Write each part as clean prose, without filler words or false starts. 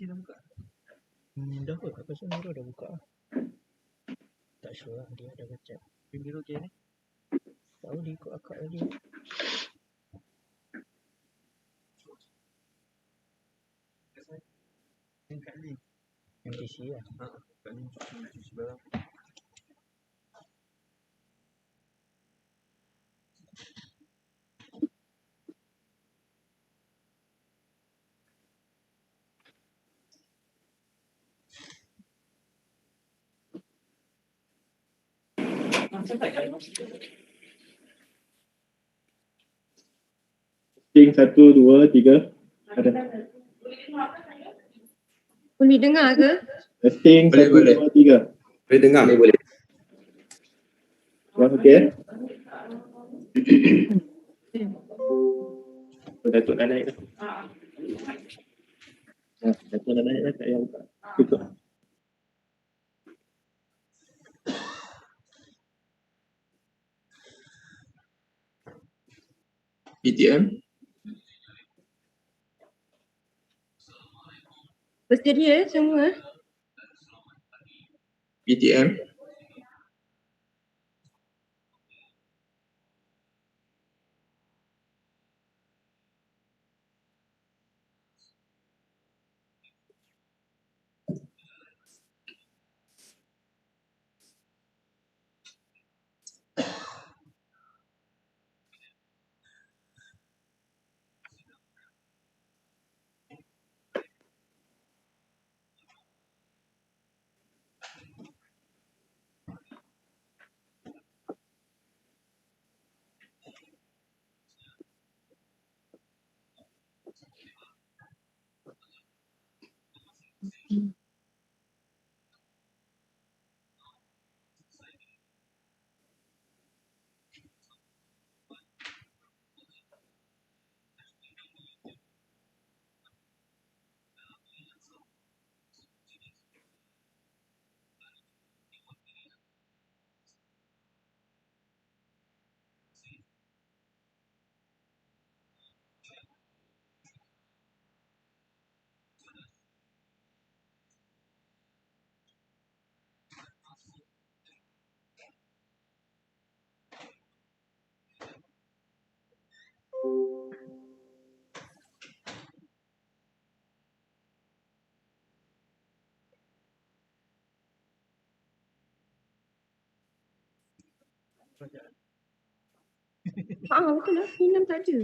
Dah buka? Dah kot, aku rasa Nurul dah buka lah. Tak sure lah, dia ada baca. Biru okay ni? Tahu dia ikut akak tadi. Yang kat ni? Yang PC lah. Kat ni sebelah. Testing 1, 2, 3. Ada. Boleh dengar ke? Testing 1, 2, 3. Boleh dengar? Boleh. Okey. Datuk dah naik dah. Datuk dah naik dah, tak payah buka. Tutup. PTM? Bersedia semua? PTM? Betul lah. Minum tak ada.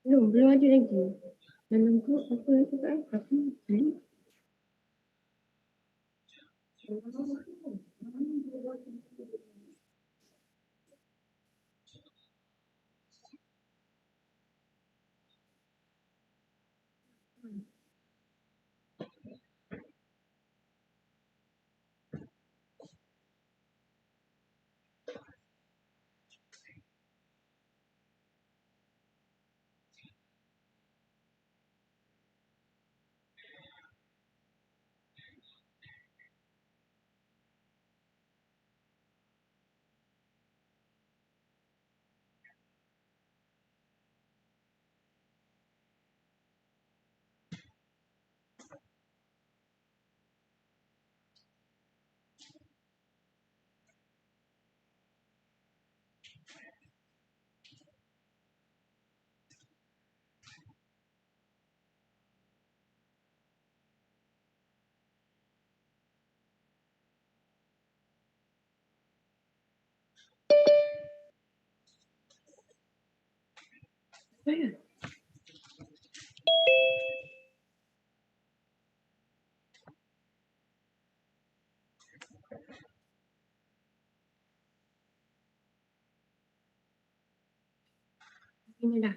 Belum ada lagi. Dalam tu apa yang cakap tapi saya. Inilah.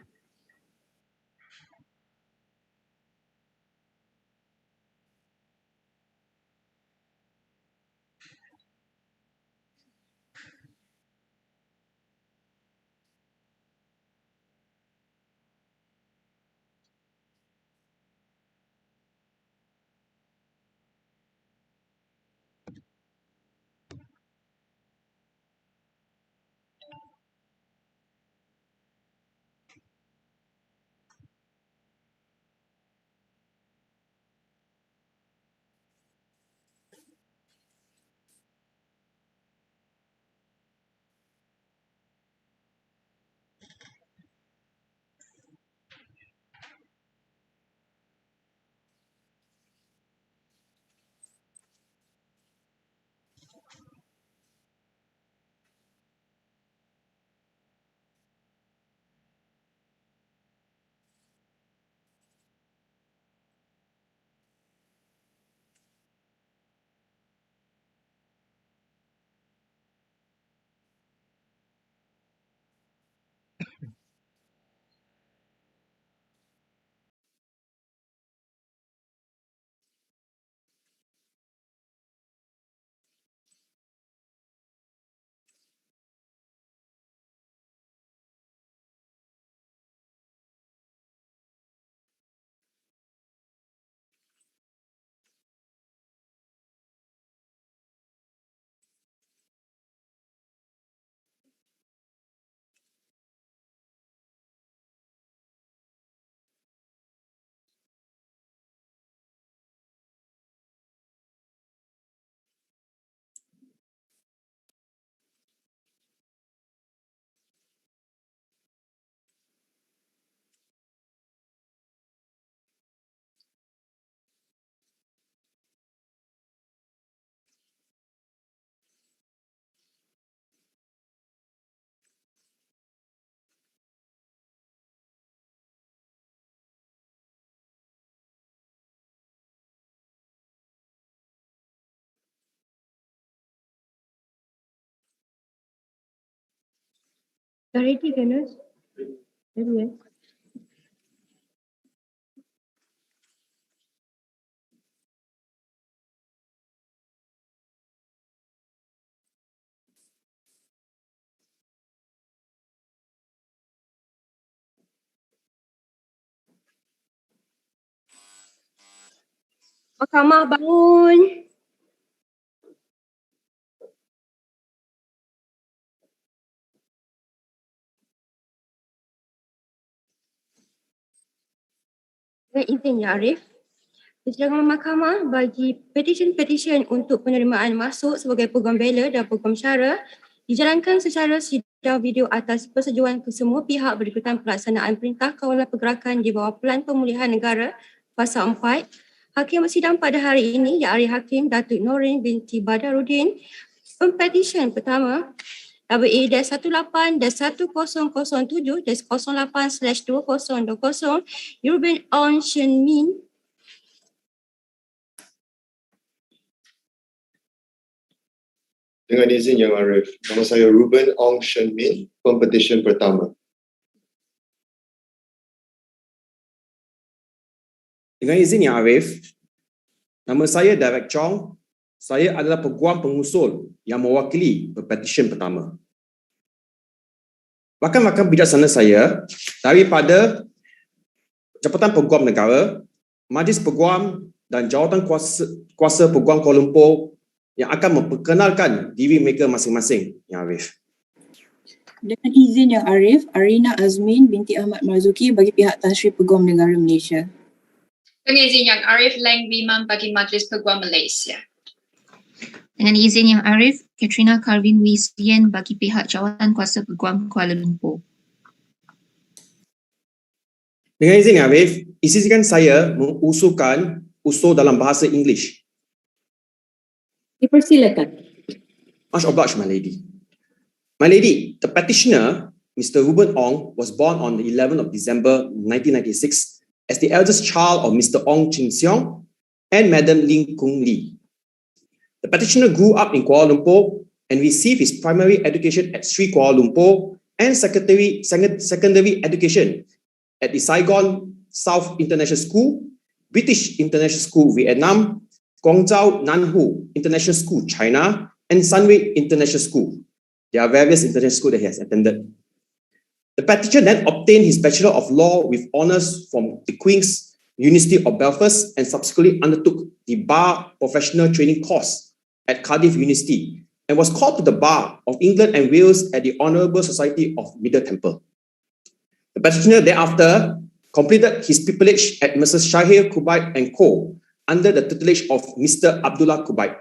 Dah ready ke Nus? Ready ya? Mahkamah bangun. Dengan izin Ya Arif, persidangan mahkamah bagi petisyen-petisyen untuk penerimaan masuk sebagai Peguam Bela dan Peguam Cara dijalankan secara sidang video atas persetujuan kesemua pihak berikutan pelaksanaan Perintah Kawalan Pergerakan di bawah Pelan Pemulihan Negara Fasa 4. Hakim bersidang pada hari ini Ya Arif Hakim Datuk Noorin Binti Badaruddin. Pempetisyen pertama WA-1007-08/2020 Ruben On Shen Min. Dengan izin Yang Arif, nama saya Ruben Ong Shen Min, pempetisyen pertama. Dengan izin Yang Arif, nama saya Derek Chong. Saya adalah peguam pengusul yang mewakili pempetisyen pertama. Rakan-rakan bijaksana saya daripada Jabatan Peguam Negara, Majlis Peguam dan Jawatan Kuasa Peguam Kuala Lumpur yang akan memperkenalkan diri mereka masing-masing, Yang Arif. Dengan izin Yang Arif, Arina Azmin binti Ahmad Marzuki bagi pihak Tan Sri Peguam Negara Malaysia. Dengan izin Yang Arif, Lang Biman bagi Majlis Peguam Malaysia. Dengan izin Yang Arif, Katrina Karvin Wisien bagi pihak Jawatan Kuasa Peguam Kuala Lumpur. Dengan izin Yang Arif, izinkan saya mengusulkan usul dalam bahasa Inggeris. Dipersilakan. Much obliged, my lady. My lady, the petitioner, Mr. Ruben Ong, was born on the 11th of December 1996 as the eldest child of Mr. Ong Chin Siong and Madam Ling Kung Lee. The petitioner grew up in Kuala Lumpur and received his primary education at Sri Kuala Lumpur and secondary education at the Saigon South International School, British International School, Vietnam, Guangzhou Nanhu International School, China, and Sunway International School. There are various international schools that he has attended. The petitioner then obtained his Bachelor of Law with honours from the Queen's University of Belfast and subsequently undertook the Bar Professional Training course at Cardiff University and was called to the Bar of England and Wales at the Honourable Society of Middle Temple. The petitioner thereafter completed his pupillage at Mrs. Shahir Kubayt and Co. under the tutelage of Mr. Abdullah Kubayt.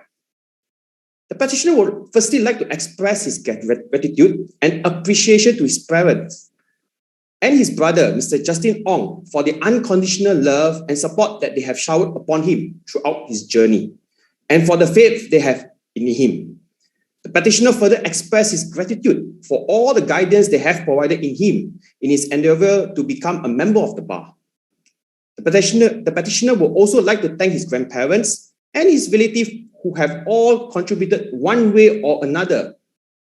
The petitioner would firstly like to express his gratitude and appreciation to his parents and his brother, Mr. Justin Ong, for the unconditional love and support that they have showered upon him throughout his journey, and for the faith they have in him. The petitioner further expressed his gratitude for all the guidance they have provided in him in his endeavour to become a member of the bar. The petitioner would also like to thank his grandparents and his relatives who have all contributed one way or another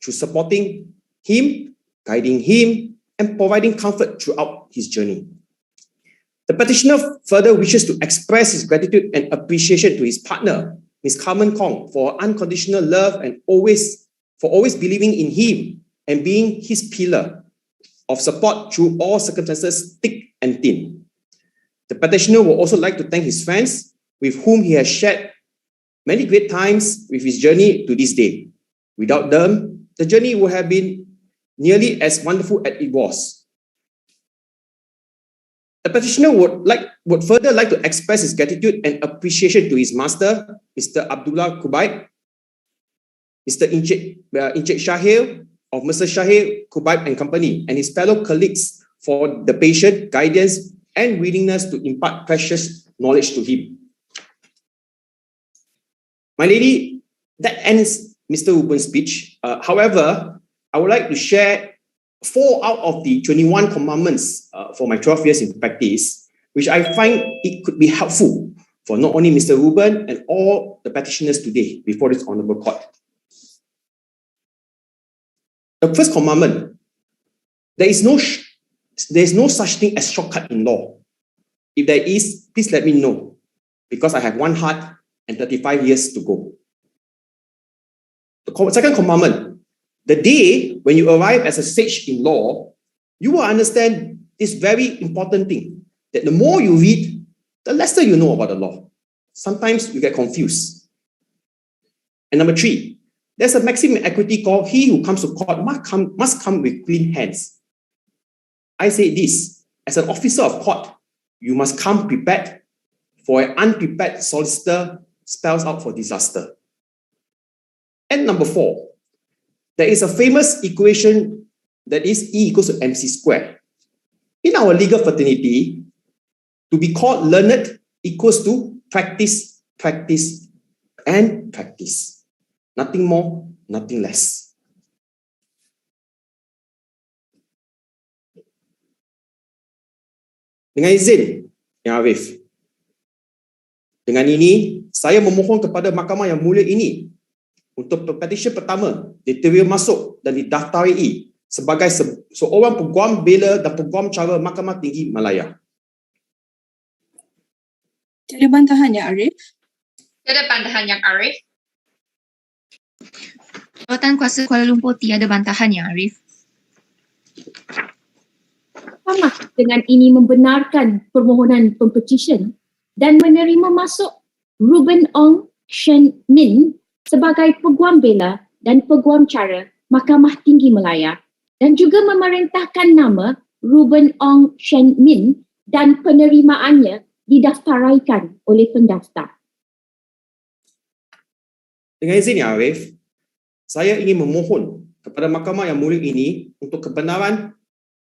through supporting him, guiding him, and providing comfort throughout his journey. The petitioner further wishes to express his gratitude and appreciation to his partner, Ms. Carmen Kong, for her unconditional love and for always believing in him and being his pillar of support through all circumstances, thick and thin. The petitioner would also like to thank his friends with whom he has shared many great times with his journey to this day. Without them, the journey would have been nearly as wonderful as it was. The petitioner would further like to express his gratitude and appreciation to his master, Mr. Abdullah Kubayt, Mr. Encik Shahir of Mr. Shahir Kubayt and Company, and his fellow colleagues for the patience, guidance, and willingness to impart precious knowledge to him. My lady, that ends Mr. Ruben's speech. However, I would like to share 4 out of the 21 commandments for my 12 years in practice, which I find it could be helpful for not only Mr. Ruben and all the petitioners today before this honourable court. The first commandment, there is no such thing as shortcut in law. If there is, please let me know, because I have one heart and 35 years to go. The second commandment, the day when you arrive as a sage in law, you will understand this very important thing, that the more you read, the lesser you know about the law. Sometimes you get confused. And number 3, there's a maxim in equity called he who comes to court must come with clean hands. I say this, as an officer of court, you must come prepared, for an unprepared solicitor spells out for disaster. And number 4, there is a famous equation that is E equals to MC squared. In our legal fraternity, to be called learned equals to practice, practice, and practice. Nothing more, nothing less. Dengan izin Yang Arif, dengan ini saya memohon kepada mahkamah yang mulia ini untuk petition pertama diterima masuk dan didaftarai sebagai seorang peguam bela dan peguam cara Mahkamah Tinggi Malaya. Tiada bantahan Yang Arif. Tiada bantahan Yang Arif. Jawatan Kuasa Kuala Lumpur tiada bantahan Yang Arif. Mahkamah dengan ini membenarkan permohonan pempetisyen dan menerima masuk Ruben Ong Shen Min sebagai Peguam Bela dan Peguam Cara Mahkamah Tinggi Malaya dan juga memerintahkan nama Ruben Ong Shen Min dan penerimaannya didaftaraikan oleh pendaftar. Dengan izin Yang Arif, saya ingin memohon kepada mahkamah yang mulia ini untuk kebenaran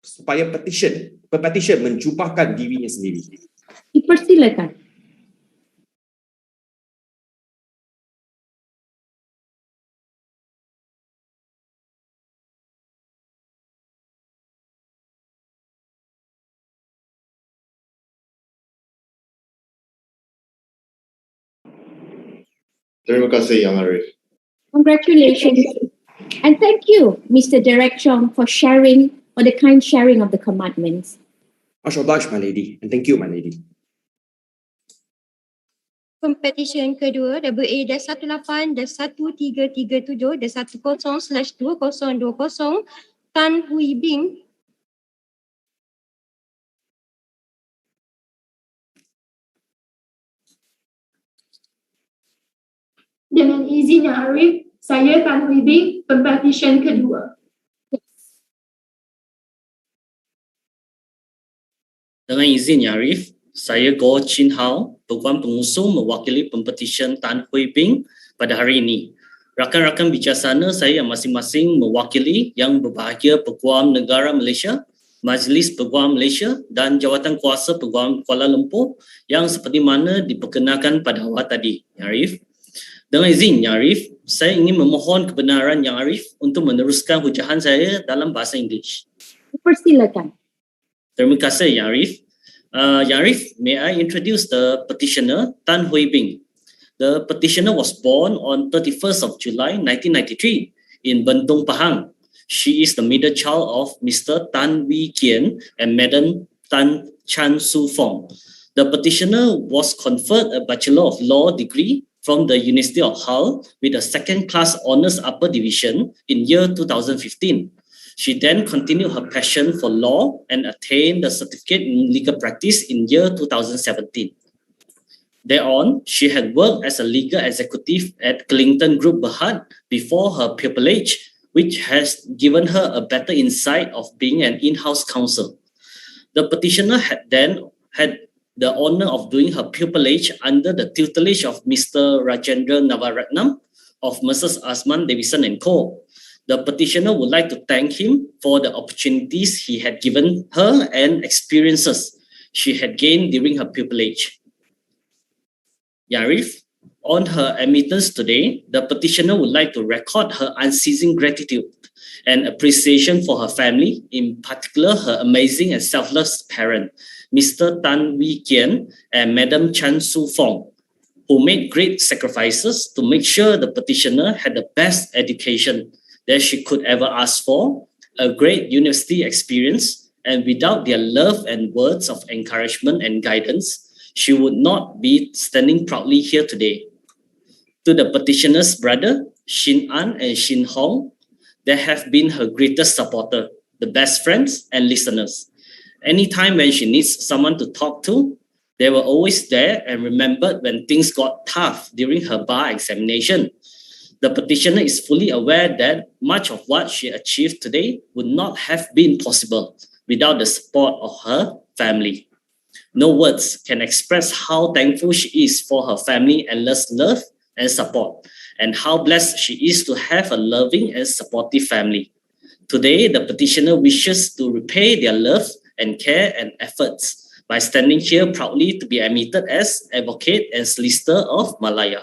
supaya pepetisyen menjubahkan dirinya sendiri. Dipersilakan. Terima kasih Yang Arif. Congratulations. And thank you, Mr. Derek Chong, for sharing, for the kind sharing of the commandments. Much obliged, my lady, and thank you, my lady. Pempetisyen kedua WA-18-1337-10/2020 Tan Hui Bing Dengan izin Yang Arif, saya Tan Hui Bing, pempetisyen kedua. Dengan izin Yang Arif, saya Goh Chin Hao, Peguam Pengusung mewakili pempetisyen Tan Hui Bing pada hari ini. Rakan-rakan bijaksana saya yang masing-masing mewakili yang berbahagia Peguam Negara Malaysia, Majlis Peguam Malaysia dan Jawatan Kuasa Peguam Kuala Lumpur yang seperti mana diperkenalkan pada awal tadi, Yang Arif. Dengan izin Yang Arif, saya ingin memohon kebenaran Yang Arif untuk meneruskan hujahan saya dalam bahasa Inggeris. Persilakan. Terima kasih Yang Arif. Yang Arif, may I introduce the petitioner Tan Hui Bing. The petitioner was born on 31st of July 1993 in Bentong, Pahang. She is the middle child of Mr. Tan Wee Kian and Madam Tan Chan Su Fong. The petitioner was conferred a Bachelor of Law degree from the University of Hull with a second-class honours upper division in year 2015. She then continued her passion for law and attained the certificate in legal practice in year 2017. Thereon, she had worked as a legal executive at Clinton Group Berhad before her pupillage, which has given her a better insight of being an in-house counsel. The petitioner had then had the honour of doing her pupillage under the tutelage of Mr. Rajendra Navaratnam of Mrs. Asman Davison & Co. The petitioner would like to thank him for the opportunities he had given her and experiences she had gained during her pupillage. Yang Arif, on her admittance today, the petitioner would like to record her unceasing gratitude and appreciation for her family, in particular her amazing and selfless parent, Mr. Tan Wee Kian and Madam Chan Su Fong, who made great sacrifices to make sure the petitioner had the best education that she could ever ask for, a great university experience, and without their love and words of encouragement and guidance, she would not be standing proudly here today. To the petitioner's brother, Shin An and Shin Hong, they have been her greatest supporter, the best friends and listeners. Anytime when she needs someone to talk to, they were always there and remembered when things got tough during her bar examination. The petitioner is fully aware that much of what she achieved today would not have been possible without the support of her family. No words can express how thankful she is for her family endless love and support, and how blessed she is to have a loving and supportive family. Today, the petitioner wishes to repay their love and care and efforts by standing here proudly to be admitted as advocate and solicitor of Malaya.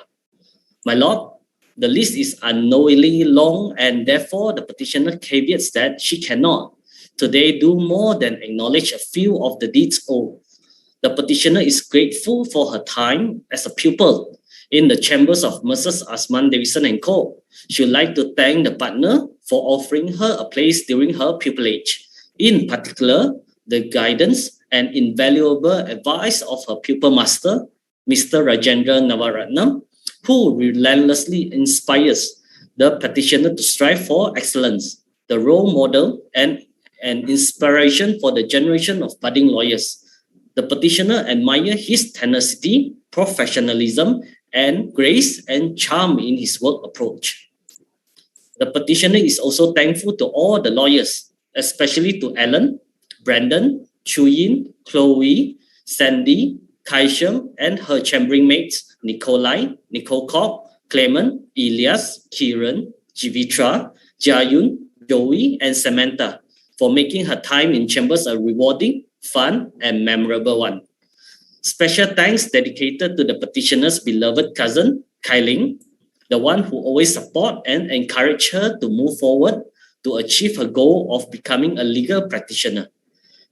My Lord, the list is unknowingly long, and therefore the petitioner caveats that she cannot today do more than acknowledge a few of the deeds owed. The petitioner is grateful for her time as a pupil in the chambers of Mrs. Asman Davison & Co. She would like to thank the partner for offering her a place during her pupillage. In particular, the guidance and invaluable advice of her pupil master, Mr. Rajendra Navaratnam, who relentlessly inspires the petitioner to strive for excellence, the role model and an inspiration for the generation of budding lawyers. The petitioner admires his tenacity, professionalism, and grace and charm in his work approach. The petitioner is also thankful to all the lawyers, especially to Alan, Brandon, Chuyin, Chloe, Sandy, Kaisham, and her chambering mates, Nikolai, Nicole Kopp, Clement, Elias, Kieran, Jivitra, Jayun, Joey, and Samantha for making her time in chambers a rewarding, fun, and memorable one. Special thanks dedicated to the petitioner's beloved cousin, Kailing, the one who always support and encourage her to move forward to achieve her goal of becoming a legal practitioner.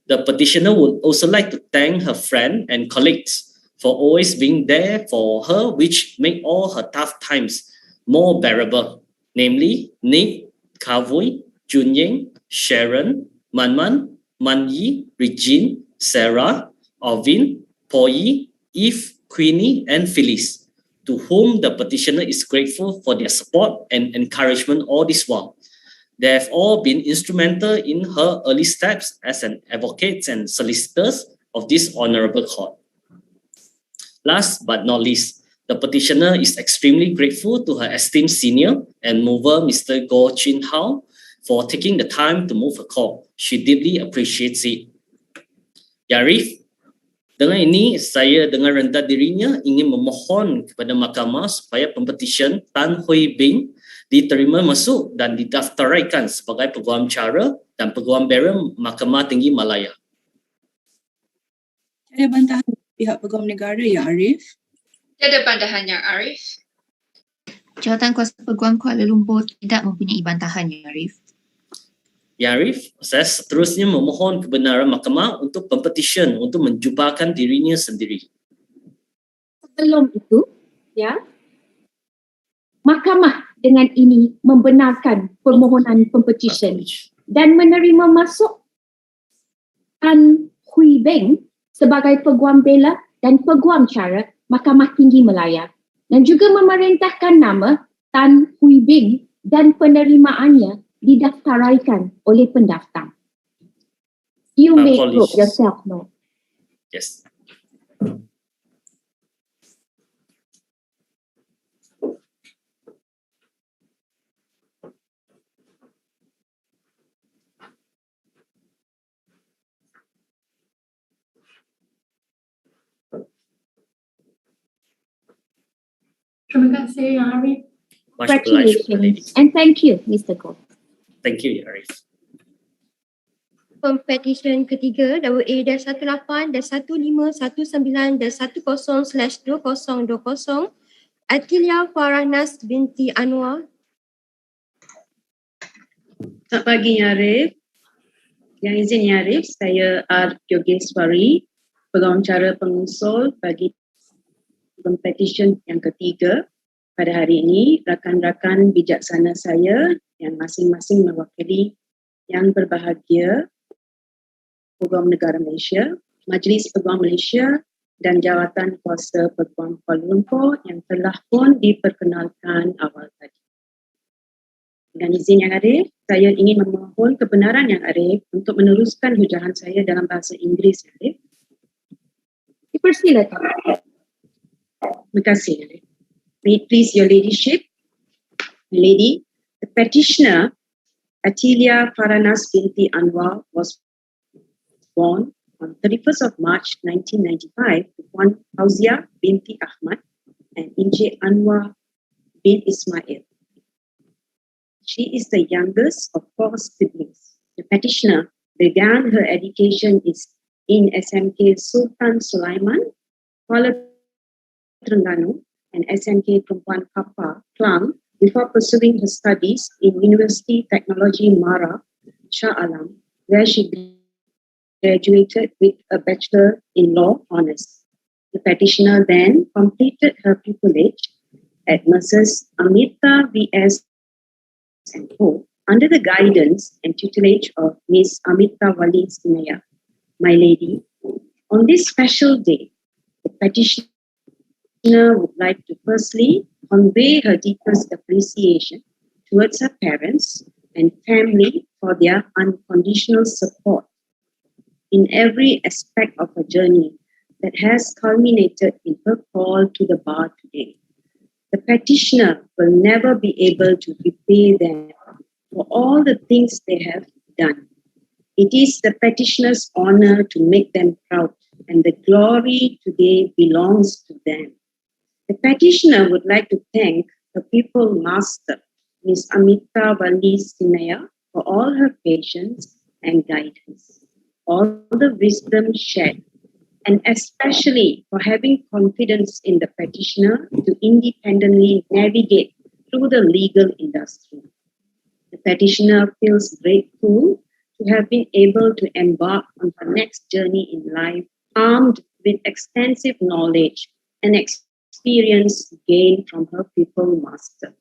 The petitioner would also like to thank her friend and colleagues for always being there for her, which make all her tough times more bearable, namely Nick, Kavoi, Junying, Sharon, Manman, Manyi, Regine, Sarah, Alvin, Poi, Eve, Queenie, and Phyllis, to whom the petitioner is grateful for their support and encouragement all this while. They have all been instrumental in her early steps as an advocate and solicitors of this honorable court. Last but not least, the petitioner is extremely grateful to her esteemed senior and mover, Mr. Goh Chin Hao, for taking the time to move her call. She deeply appreciates it. Ya Arif, dengan ini saya dengan rendah dirinya ingin memohon kepada mahkamah supaya pempetisyen Tan Hui Bing diterima masuk dan didaftaraikan sebagai Peguam Cara dan Peguam Bela Mahkamah Tinggi Malaya. Ada bantahan pihak Peguam Negara, Ya Arif? Tiada bantahan, Yang Arif. Jawatan Kuasa Peguam Kuala Lumpur tidak mempunyai bantahan, Ya Arif. Ya Arif, saya seterusnya memohon kebenaran mahkamah untuk pempetisyen untuk menjumpakan dirinya sendiri. Sebelum itu, ya, mahkamah dengan ini membenarkan permohonan pempetisyen dan menerima masuk Tan Hui Bing sebagai Peguam Bela dan Peguam Cara Mahkamah Tinggi Malaya, dan juga memerintahkan nama Tan Hui Bing dan penerimaannya didaftaraikan oleh pendaftar. You may quote yourself, no? Yes. Terima kasih, Yang Arif. Congratulations and thank you, Mr. Goh. Thank you, Ya Arif. Pempetisyen ketiga WA-18 dan 1519 dan 10/2020 Atilia Farahnas binti Anwar. Selamat pagi, Ya Arif. Yang izin, Ya Arif, saya R. Yogeswari, Peguam Cara Pengusul bagi Pempetisyen yang ketiga. Pada hari ini, rakan-rakan bijaksana saya yang masing-masing mewakili yang berbahagia Peguam Negara Malaysia, Majlis Peguam Malaysia dan Jawatan Kuasa Peguam Kuala Lumpur yang telah pun diperkenalkan awal tadi. Dengan izin Yang Arif, saya ingin memohon kebenaran Yang Arif untuk meneruskan hujahan saya dalam bahasa Inggeris, Yang Arif. Dipersilakan. Terima kasih, Yang Arif. May it please your ladyship, lady, the petitioner Atilia Farahnas binti Anwar was born on 31st of March 1995 to Puan Fauzia binti Ahmad and Encik Anwar bin Ismail. She is the youngest of 4 siblings. The petitioner began her education in SMK Sultan Sulaiman, Kuala Terengganu, and SMK Perempuan Kapar, Klang, before pursuing her studies in University Technology Mara, Shah Alam, where she graduated with a Bachelor in Law Honours. The petitioner then completed her pupillage at Messrs. Amita V.S. and Co. under the guidance and tutelage of Miss Amita Wali Sinaya, my lady. On this special day, the petitioner would like to firstly convey her deepest appreciation towards her parents and family for their unconditional support in every aspect of her journey that has culminated in her call to the bar today. The petitioner will never be able to repay them for all the things they have done. It is the petitioner's honor to make them proud, and the glory today belongs to them. The petitioner would like to thank the People Master, Ms. Amita Wali Sinaya, for all her patience and guidance, all the wisdom shared, and especially for having confidence in the petitioner to independently navigate through the legal industry. The petitioner feels grateful to have been able to embark on her next journey in life, armed with extensive knowledge and experience gained from her People Master.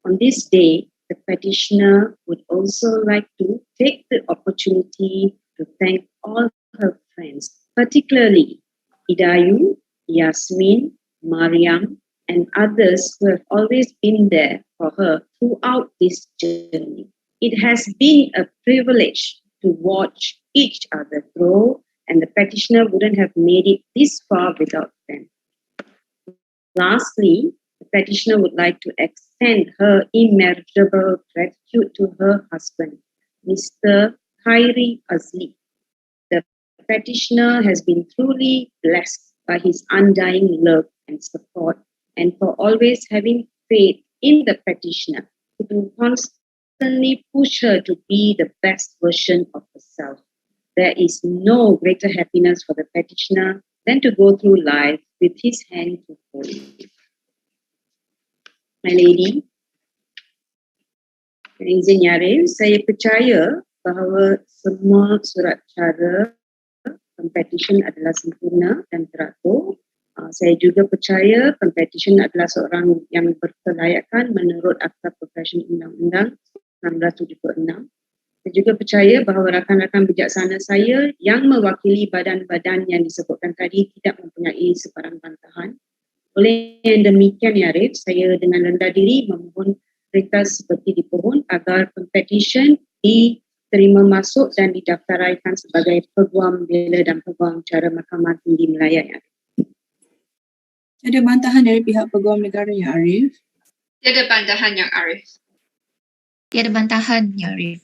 On this day, the petitioner would also like to take the opportunity to thank all her friends, particularly Idayu, Yasmin, Mariam, and others who have always been there for her throughout this journey. It has been a privilege to watch each other grow, and the petitioner wouldn't have made it this far without them. Lastly, the petitioner would like to extend her immeasurable gratitude to her husband, Mr. Khairi Azli. The petitioner has been truly blessed by his undying love and support, and for always having faith in the petitioner to constantly push her to be the best version of herself. There is no greater happiness for the petitioner than to go through life with his hand to hold. My lady, dengan izin Yarif, saya percaya bahawa semua surat cara competition adalah sempurna dan teratur. Saya juga percaya competition adalah seorang yang berkelayakan menurut Akta Profesi Undang-Undang 1976. Saya juga percaya bahawa rakan-rakan bijaksana saya yang mewakili badan-badan yang disebutkan tadi tidak mempunyai sebarang bantahan. Oleh yang demikian, Yarif, saya dengan rendah diri memohon perintah seperti dipohon agar Pempetisyen diterima masuk dan didaftaraikan sebagai Peguam Bela dan Peguam Cara Mahkamah Tinggi Malaya, Yarif. Ada bantahan dari pihak Peguam Negara, Ya Arif? Tiada bantahan, Yang Arif. Tiada bantahan, Ya Arif.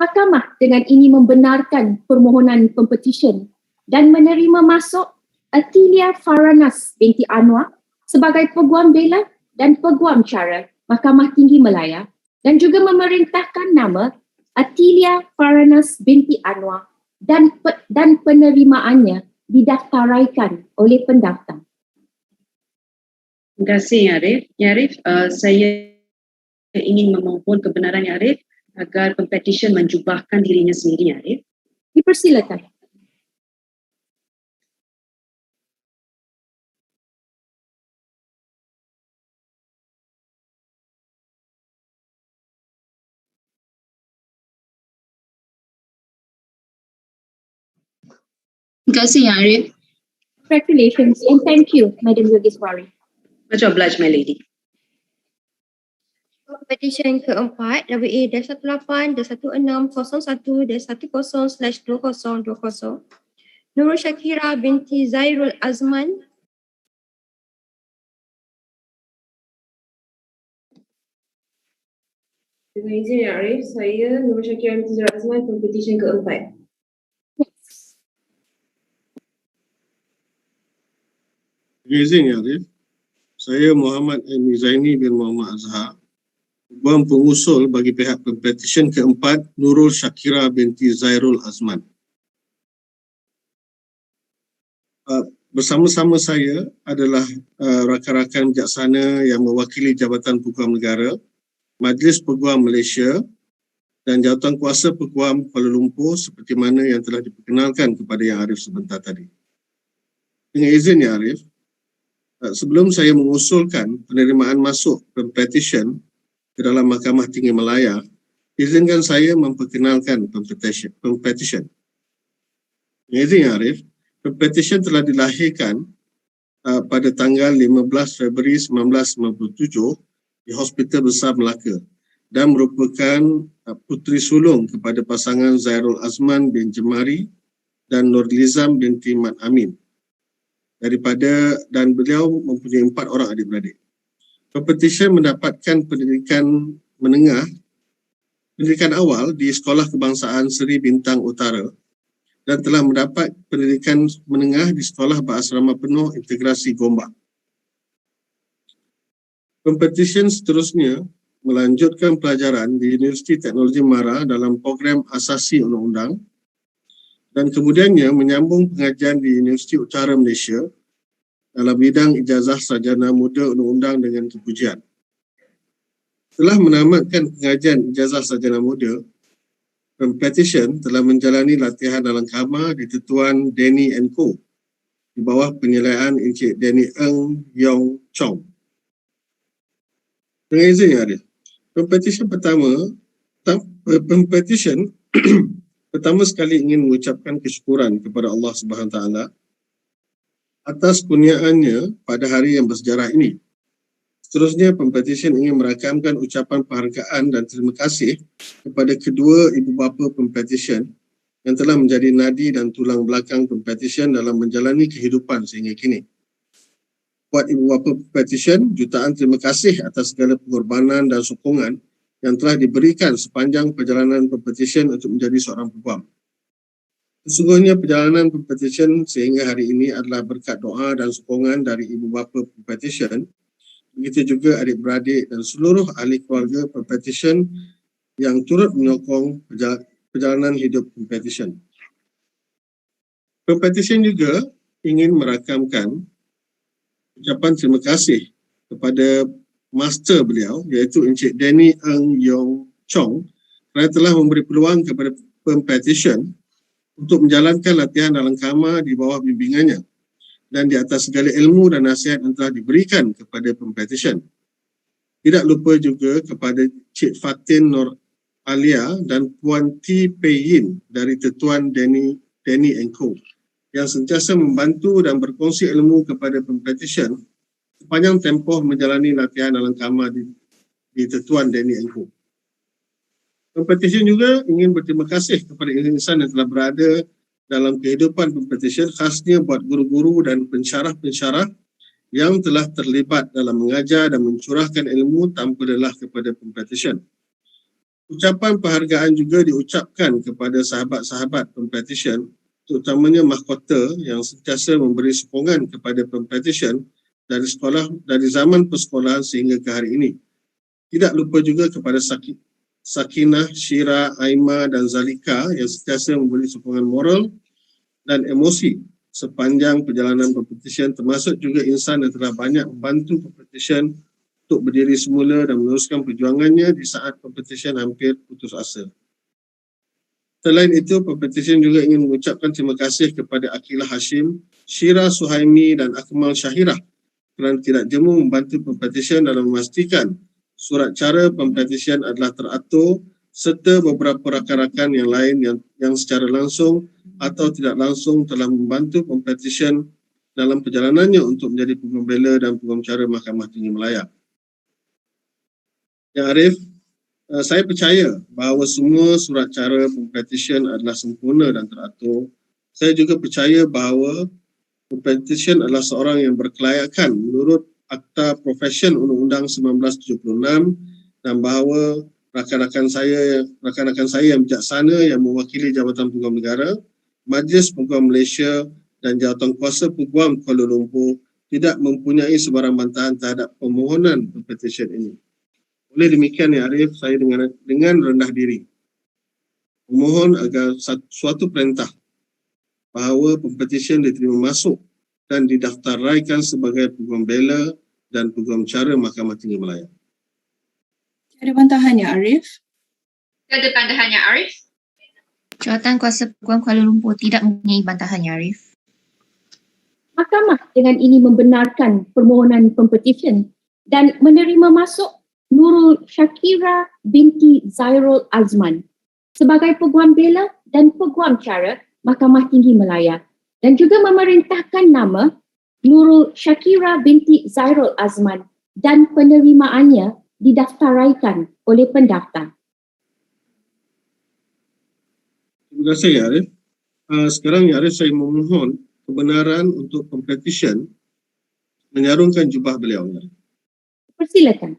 Mahkamah dengan ini membenarkan permohonan Pempetisyen dan menerima masuk Atilia Faranas binti Anwar sebagai Peguam Bela dan Peguam Cara Mahkamah Tinggi Malaya dan juga memerintahkan nama Atilia Faranas binti Anwar dan penerimaannya didaftaraikan oleh pendaftar. Terima kasih, Yarif. Yarif, saya ingin memohon kebenaran Yarif agar Pempetisyen menjubahkan dirinya sendiri, Yarif. Dipersilakan. Terima kasih, Ya Arif. Congratulations and thank you, Madam Yogiswari. Much obliged, my lady. Petisyen keempat WA-1801-10/2020 Nurul Shakira binti Zairul Azman Dengan izin Ya Arif, saya Nurul Shakira binti Zairul Azman, Pempetisyen keempat. Dengan izin Ya Arif, saya Muhammad Aimi Zaini bin Muhammad Azhar, Peguam pengusul bagi pihak Pempetisyen keempat Nurul Shakira binti Zairul Azman. Bersama-sama saya adalah rakan-rakan bijaksana yang mewakili Jabatan Peguam Negara, Majlis Peguam Malaysia dan Jawatan Kuasa Peguam Kuala Lumpur seperti mana yang telah diperkenalkan kepada Yang Arif sebentar tadi. Dengan izin Ya Arif, sebelum saya mengusulkan penerimaan masuk Pempetisyen ke dalam Mahkamah Tinggi Malaya, izinkan saya memperkenalkan Pempetisyen. Dengan izin Ya Arif, Pempetisyen telah dilahirkan pada tanggal 15 Februari 1997 di Hospital Besar Melaka dan merupakan puteri sulung kepada pasangan Zairul Azman bin Jemari dan Nurlizam binti Mat Amin. Dan beliau mempunyai 4 orang adik-beradik. Pempetisyen mendapatkan pendidikan menengah, pendidikan awal di Sekolah Kebangsaan Seri Bintang Utara dan telah mendapat pendidikan menengah di Sekolah Berasrama Penuh Integrasi Gombak. Pempetisyen seterusnya melanjutkan pelajaran di Universiti Teknologi Mara dalam program asasi undang-undang dan kemudiannya menyambung pengajian di Universiti Utara Malaysia dalam bidang ijazah sarjana muda undang-undang dengan kepujian. Setelah menamatkan pengajian ijazah sarjana muda, Pempetisyen telah menjalani latihan dalam kamar di Tetuan Denny & Co di bawah penyeliaan Encik Denny Eng Yong Chong. Dengan izin Yang Arif, Pempetisyen pertama sekali ingin mengucapkan kesyukuran kepada Allah Subhanahu Wa Taala atas kurniaannya pada hari yang bersejarah ini. Seterusnya, Pempetisyen ingin merakamkan ucapan penghargaan dan terima kasih kepada kedua ibu bapa Pempetisyen yang telah menjadi nadi dan tulang belakang Pempetisyen dalam menjalani kehidupan sehingga kini. Buat ibu bapa Pempetisyen, jutaan terima kasih atas segala pengorbanan dan sokongan yang telah diberikan sepanjang perjalanan Pempetisyen untuk menjadi seorang peguam. Sesungguhnya perjalanan Pempetisyen sehingga hari ini adalah berkat doa dan sokongan dari ibu bapa Pempetisyen, begitu juga adik-beradik dan seluruh ahli keluarga Pempetisyen yang turut menyokong perjalanan hidup Pempetisyen. Pempetisyen juga ingin merakamkan ucapan terima kasih kepada master beliau iaitu Encik Danny Ng Yong Chong kerana telah memberi peluang kepada Pempetisyen untuk menjalankan latihan dalam kamar di bawah bimbingannya dan di atas segala ilmu dan nasihat yang telah diberikan kepada Pempetisyen. Tidak lupa juga kepada Cik Fatin Nur Alia dan Puan T. Peyin dari Tetuan Danny Co yang sentiasa membantu dan berkongsi ilmu kepada Pempetisyen sepanjang tempoh menjalani latihan dalam kamar di Tetuan Danny Co. Pempetisyen juga ingin berterima kasih kepada insan yang telah berada dalam kehidupan Pempetisyen, khasnya buat guru-guru dan pensyarah-pensyarah yang telah terlibat dalam mengajar dan mencurahkan ilmu tanpa lelah kepada Pempetisyen. Ucapan penghargaan juga diucapkan kepada sahabat-sahabat Pempetisyen, terutamanya mahkota yang sentiasa memberi sokongan kepada Pempetisyen dari zaman persekolahan sehingga ke hari ini. Tidak lupa juga kepada Sakinah, Syira, Aima dan Zalika yang sentiasa memberi sokongan moral dan emosi sepanjang perjalanan Pempetisyen, termasuk juga insan yang telah banyak membantu Pempetisyen untuk berdiri semula dan meneruskan perjuangannya di saat Pempetisyen hampir putus asa. Selain itu, Pempetisyen juga ingin mengucapkan terima kasih kepada Akilah Hashim, Syira Suhaimi dan Akmal Syahirah kerana tidak jemu membantu Pempetisyen dalam memastikan surat cara Pempetisyen adalah teratur serta beberapa rakan-rakan yang lain yang secara langsung atau tidak langsung telah membantu Pempetisyen dalam perjalanannya untuk menjadi Peguam Bela dan Peguam Cara Mahkamah Tinggi Malaya. Yang Arif, saya percaya bahawa semua surat cara Pempetisyen adalah sempurna dan teratur. Saya juga percaya bahawa Pempetisyen adalah seorang yang berkelayakan menurut Akta Profesyen Undang-Undang 1976 dan bahawa rakan-rakan saya yang bijaksana yang mewakili Jabatan Peguam Negara, Majlis Peguam Malaysia dan Jawatan Kuasa Peguam Kuala Lumpur tidak mempunyai sebarang bantahan terhadap permohonan Pempetisyen ini. Oleh demikian, Ya Arif, saya dengan rendah diri memohon agar suatu perintah bahawa Pempetisyen diterima masuk dan didaftaraikan sebagai Peguam Bela dan Peguam Cara Mahkamah Tinggi Malaya. Ada bantahan Ya Arif? Ada bantahan Ya Arif? Jawatan Kuasa Peguam Kuala Lumpur tidak mempunyai bantahan Ya Arif. Mahkamah dengan ini membenarkan permohonan Pempetisyen dan menerima masuk Nurul Shakira binti Zairul Azman sebagai Peguam Bela dan Peguam Cara Mahkamah Tinggi Malaya dan juga memerintahkan nama Nurul Shakira binti Zairul Azman dan penerimaannya didaftaraikan oleh pendaftar. Terima kasih Ya Arif. Sekarang Ya Arif, saya memohon kebenaran untuk Pempetisyen menyarungkan jubah beliau. Persilakan.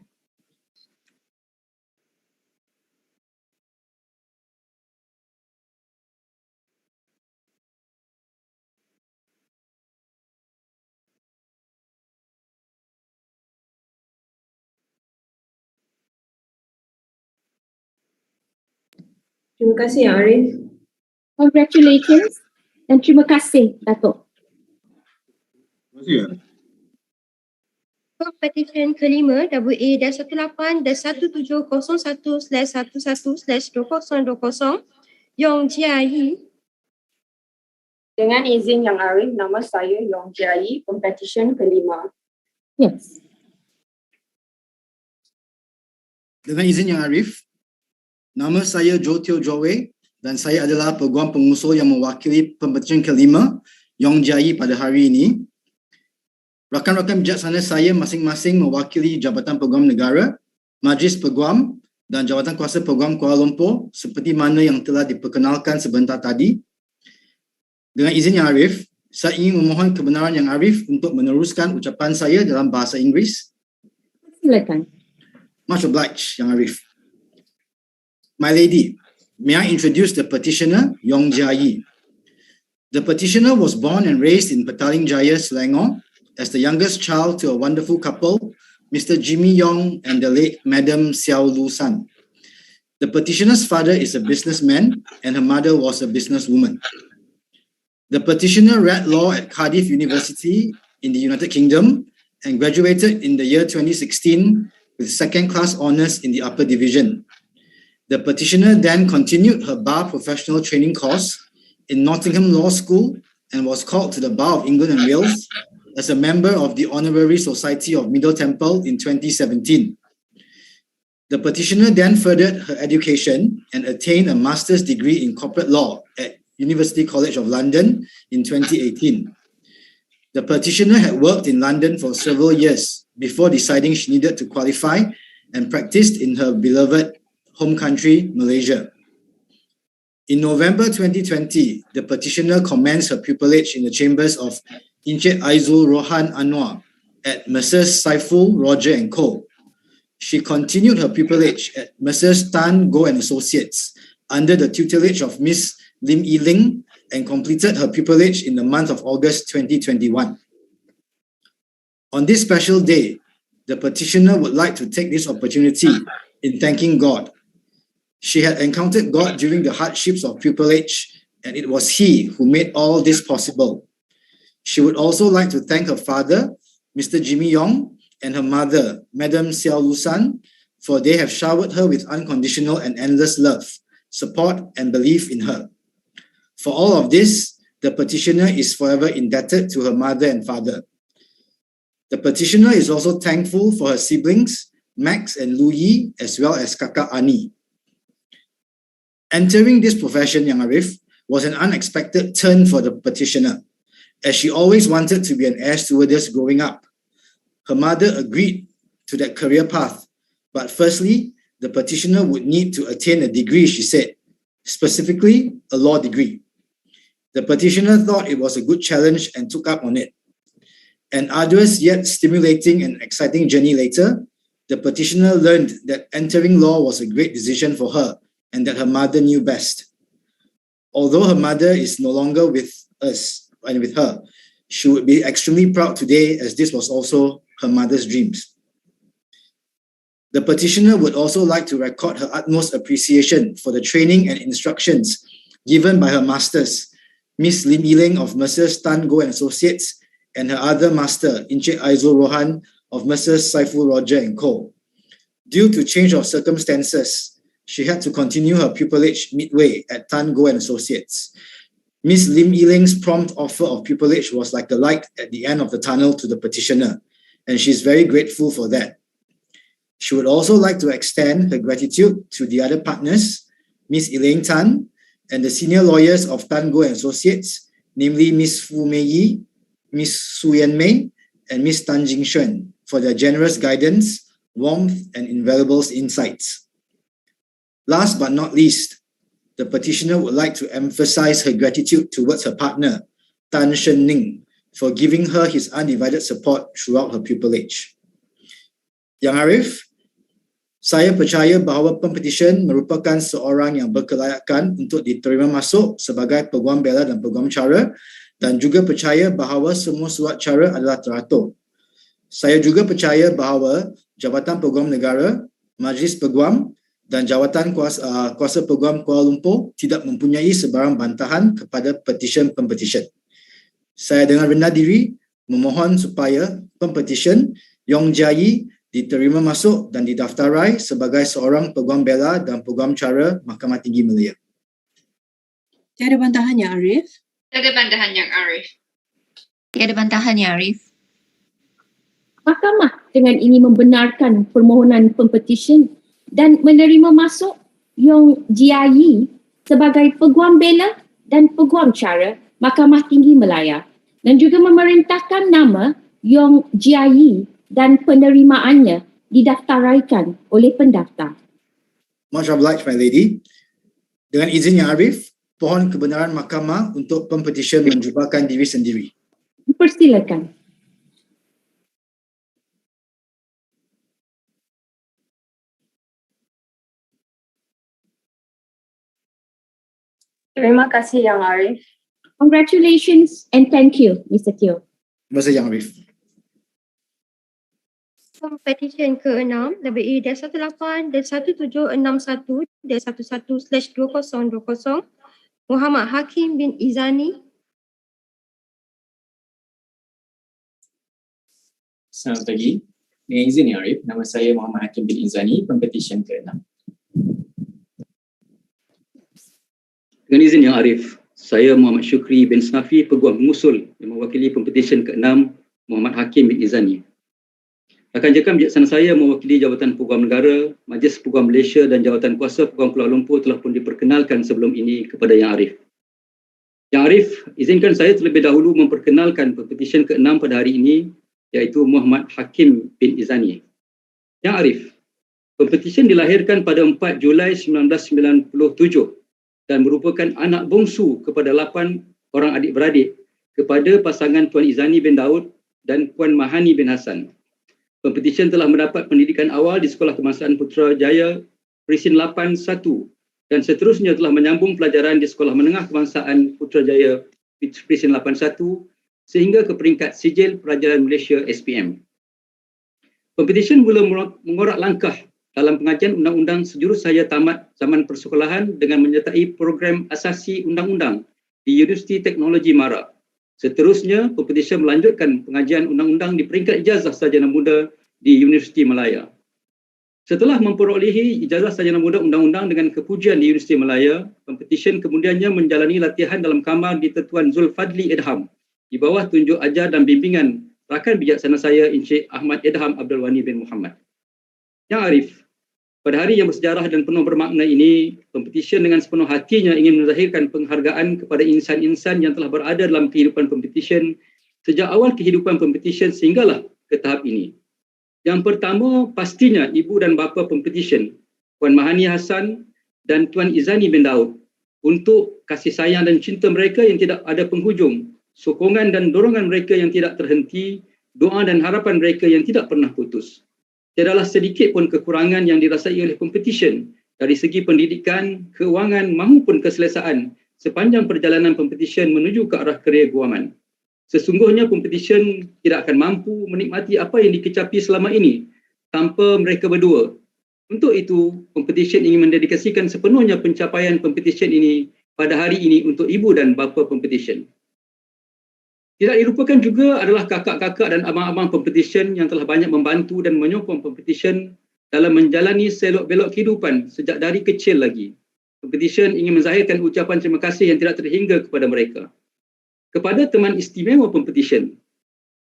Terima kasih Ya Arif. Congratulations dan terima kasih Datuk. Terima kasih Ya Arif. Petisyen kelima WA-1801/11/11/2020 Yong Jiayi. Dengan izin Yang Arif, nama saya Yong Jiayi, Pempetisyen kelima. Yes. Dengan izin Yang Arif, nama saya Jotio Jowe dan saya adalah Peguam Pengusul yang mewakili Pempetisyen kelima Yong Jai pada hari ini. Rakan-rakan bijaksana saya masing-masing mewakili Jabatan Peguam Negara, Majlis Peguam dan Jawatan Kuasa Peguam Kuala Lumpur seperti mana yang telah diperkenalkan sebentar tadi. Dengan izin Yang Arif, saya ingin memohon kebenaran Yang Arif untuk meneruskan ucapan saya dalam bahasa Inggeris. Silakan. Much obliged, Yang Arif. My lady, may I introduce the petitioner, Yong Jai. The petitioner was born and raised in Petaling Jaya, Selangor, as the youngest child to a wonderful couple, Mr. Jimmy Yong and the late Madam Xiao Lu San. The petitioner's father is a businessman and her mother was a businesswoman. The petitioner read law at Cardiff University in the United Kingdom and graduated in the year 2016 with second-class honours in the upper division. The petitioner then continued her bar professional training course in Nottingham Law School and was called to the Bar of England and Wales as a member of the Honorary Society of Middle Temple in 2017. The petitioner then furthered her education and attained a master's degree in corporate law at University College of London in 2018. The petitioner had worked in London for several years before deciding she needed to qualify and practiced in her beloved home country, Malaysia. In November 2020, the petitioner commenced her pupillage in the chambers of Encik Aizul Rohan Anwar at Messrs. Saiful, Roger and Co. She continued her pupillage at Messrs. Tan, Go and Associates under the tutelage of Miss Lim Yi Ling and completed her pupillage in the month of August 2021. On this special day, the petitioner would like to take this opportunity in thanking God. She had encountered God during the hardships of pupillage, and it was He who made all this possible. She would also like to thank her father, Mr. Jimmy Yong, and her mother, Madam Xiao Lu San, for they have showered her with unconditional and endless love, support, and belief in her. For all of this, the petitioner is forever indebted to her mother and father. The petitioner is also thankful for her siblings, Max and Lu Yi, as well as Kakak Ani. Entering this profession, Yang Arif, was an unexpected turn for the petitioner, as she always wanted to be an air stewardess growing up. Her mother agreed to that career path, but firstly, the petitioner would need to attain a degree, she said, specifically a law degree. The petitioner thought it was a good challenge and took up on it. An arduous yet stimulating and exciting journey later, the petitioner learned that entering law was a great decision for her and that her mother knew best. Although her mother is no longer with us and with her, she would be extremely proud today as this was also her mother's dreams. The petitioner would also like to record her utmost appreciation for the training and instructions given by her masters, Miss Lim Yi-Ling of Messrs. Tan, Go and Associates, and her other master, Encik Aizul Rohan of Messrs. Saiful, Roger and Co. Due to change of circumstances, she had to continue her pupillage midway at Tan, Go and Associates. Miss Lim Yi-Ling's prompt offer of pupillage was like a light at the end of the tunnel to the petitioner, and she's very grateful for that. She would also like to extend her gratitude to the other partners, Miss Elaine Tan, and the senior lawyers of Tan, Go and Associates, namely Miss Fu Mei Yi, Miss Su Yan Mei, and Miss Tan Jing Shuen, for their generous guidance, warmth, and invaluable insights. Last but not least, the petitioner would like to emphasize her gratitude towards her partner, Tan Shen Ning, for giving her his undivided support throughout her pupillage. Yang Arif, saya percaya bahawa pempetisyen merupakan seorang yang berkelayakan untuk diterima masuk sebagai Peguam Bela dan Peguam Cara, dan juga percaya bahawa semua surat cara adalah teratur. Saya juga percaya bahawa Jabatan Peguam Negara, Majlis Peguam dan Jawatan Kuasa Peguam Kuala Lumpur tidak mempunyai sebarang bantahan kepada petisyen-pempetisyen. Saya dengan rendah diri memohon supaya pempetisyen Yong Jai diterima masuk dan didaftarai sebagai seorang Peguam Bela dan Peguam Cara Mahkamah Tinggi Malaya. Tiada bantahan Yang Arif. Tiada bantahan Yang Arif. Tiada bantahan Yang Arif. Mahkamah dengan ini membenarkan permohonan pempetisyen dan menerima masuk Yong Jiayi sebagai Peguam Bela dan Peguam Cara Mahkamah Tinggi Malaya dan juga memerintahkan nama Yong Jiayi dan penerimaannya didaftaraikan oleh pendaftar. Much obliged, my lady. Dengan izin Yang Arif, pohon kebenaran mahkamah untuk pempetisyen menjubahkan diri sendiri. Persilakan. Terima kasih Yang Arif. Congratulations and thank you, Mr. Teo. Terima kasih Yang Arif. Petisyen ke-6 LBI -18 dan 1761 dan 11/2020 Muhammad Hakim bin Izani. Selamat pagi. Dengan izin Yang Arif, nama saya Muhammad Hakim bin Izani, pempetisyen ke-6. Dengan izin Yang Arif, saya Muhammad Syukri bin Snafi, Peguam pengusul yang mewakili pempetisyen ke-6 Muhammad Hakim bin Izani. Rakan jekam bijaksana saya mewakili Jabatan Peguam Negara, Majlis Peguam Malaysia dan Jawatan Kuasa Peguam Kuala Lumpur telah pun diperkenalkan sebelum ini kepada Yang Arif. Yang Arif, izinkan saya terlebih dahulu memperkenalkan pempetisyen ke-6 pada hari ini, iaitu Muhammad Hakim bin Izani. Yang Arif, pempetisyen dilahirkan pada 4 Julai 1997 dan merupakan anak bongsu kepada 8 orang adik-beradik kepada pasangan Tuan Izani bin Daud dan Puan Mahani bin Hassan. Pempetisyen telah mendapat pendidikan awal di Sekolah Kebangsaan Putrajaya Perisin 8-1 dan seterusnya telah menyambung pelajaran di Sekolah Menengah Kebangsaan Putrajaya Perisin 8-1 sehingga ke peringkat Sijil Pelajaran Malaysia SPM. Pempetisyen mula mengorak langkah dalam pengajian undang-undang sejurus saya tamat zaman persekolahan dengan menyertai program asasi undang-undang di Universiti Teknologi Mara. Seterusnya, pempetisyen melanjutkan pengajian undang-undang di peringkat ijazah sarjana muda di Universiti Malaya. Setelah memperolehi ijazah sarjana muda undang-undang dengan kepujian di Universiti Malaya, pempetisyen kemudiannya menjalani latihan dalam kamar di Tetuan Zulfadli Edham di bawah tunjuk ajar dan bimbingan rakan bijaksana saya Encik Ahmad Edham Abdul Wani bin Muhammad. Yang Arif, pada hari yang bersejarah dan penuh bermakna ini, pempetisyen dengan sepenuh hatinya ingin menzahirkan penghargaan kepada insan-insan yang telah berada dalam kehidupan pempetisyen sejak awal kehidupan pempetisyen sehinggalah ke tahap ini. Yang pertama, pastinya ibu dan bapa pempetisyen, Puan Mahani Hassan dan Tuan Izani bin Daud, untuk kasih sayang dan cinta mereka yang tidak ada penghujung, sokongan dan dorongan mereka yang tidak terhenti, doa dan harapan mereka yang tidak pernah putus. Tiadalah sedikit pun kekurangan yang dirasai oleh pempetisyen dari segi pendidikan, keuangan maupun keselesaan sepanjang perjalanan pempetisyen menuju ke arah kerjaya guaman. Sesungguhnya pempetisyen tidak akan mampu menikmati apa yang dikecapi selama ini tanpa mereka berdua. Untuk itu, pempetisyen ingin mendedikasikan sepenuhnya pencapaian pempetisyen ini pada hari ini untuk ibu dan bapa pempetisyen. Tidak dilupakan juga adalah kakak-kakak dan abang-abang pempetisyen yang telah banyak membantu dan menyokong pempetisyen dalam menjalani selok-belok kehidupan sejak dari kecil lagi. Pempetisyen ingin menzahirkan ucapan terima kasih yang tidak terhingga kepada mereka. Kepada teman istimewa pempetisyen,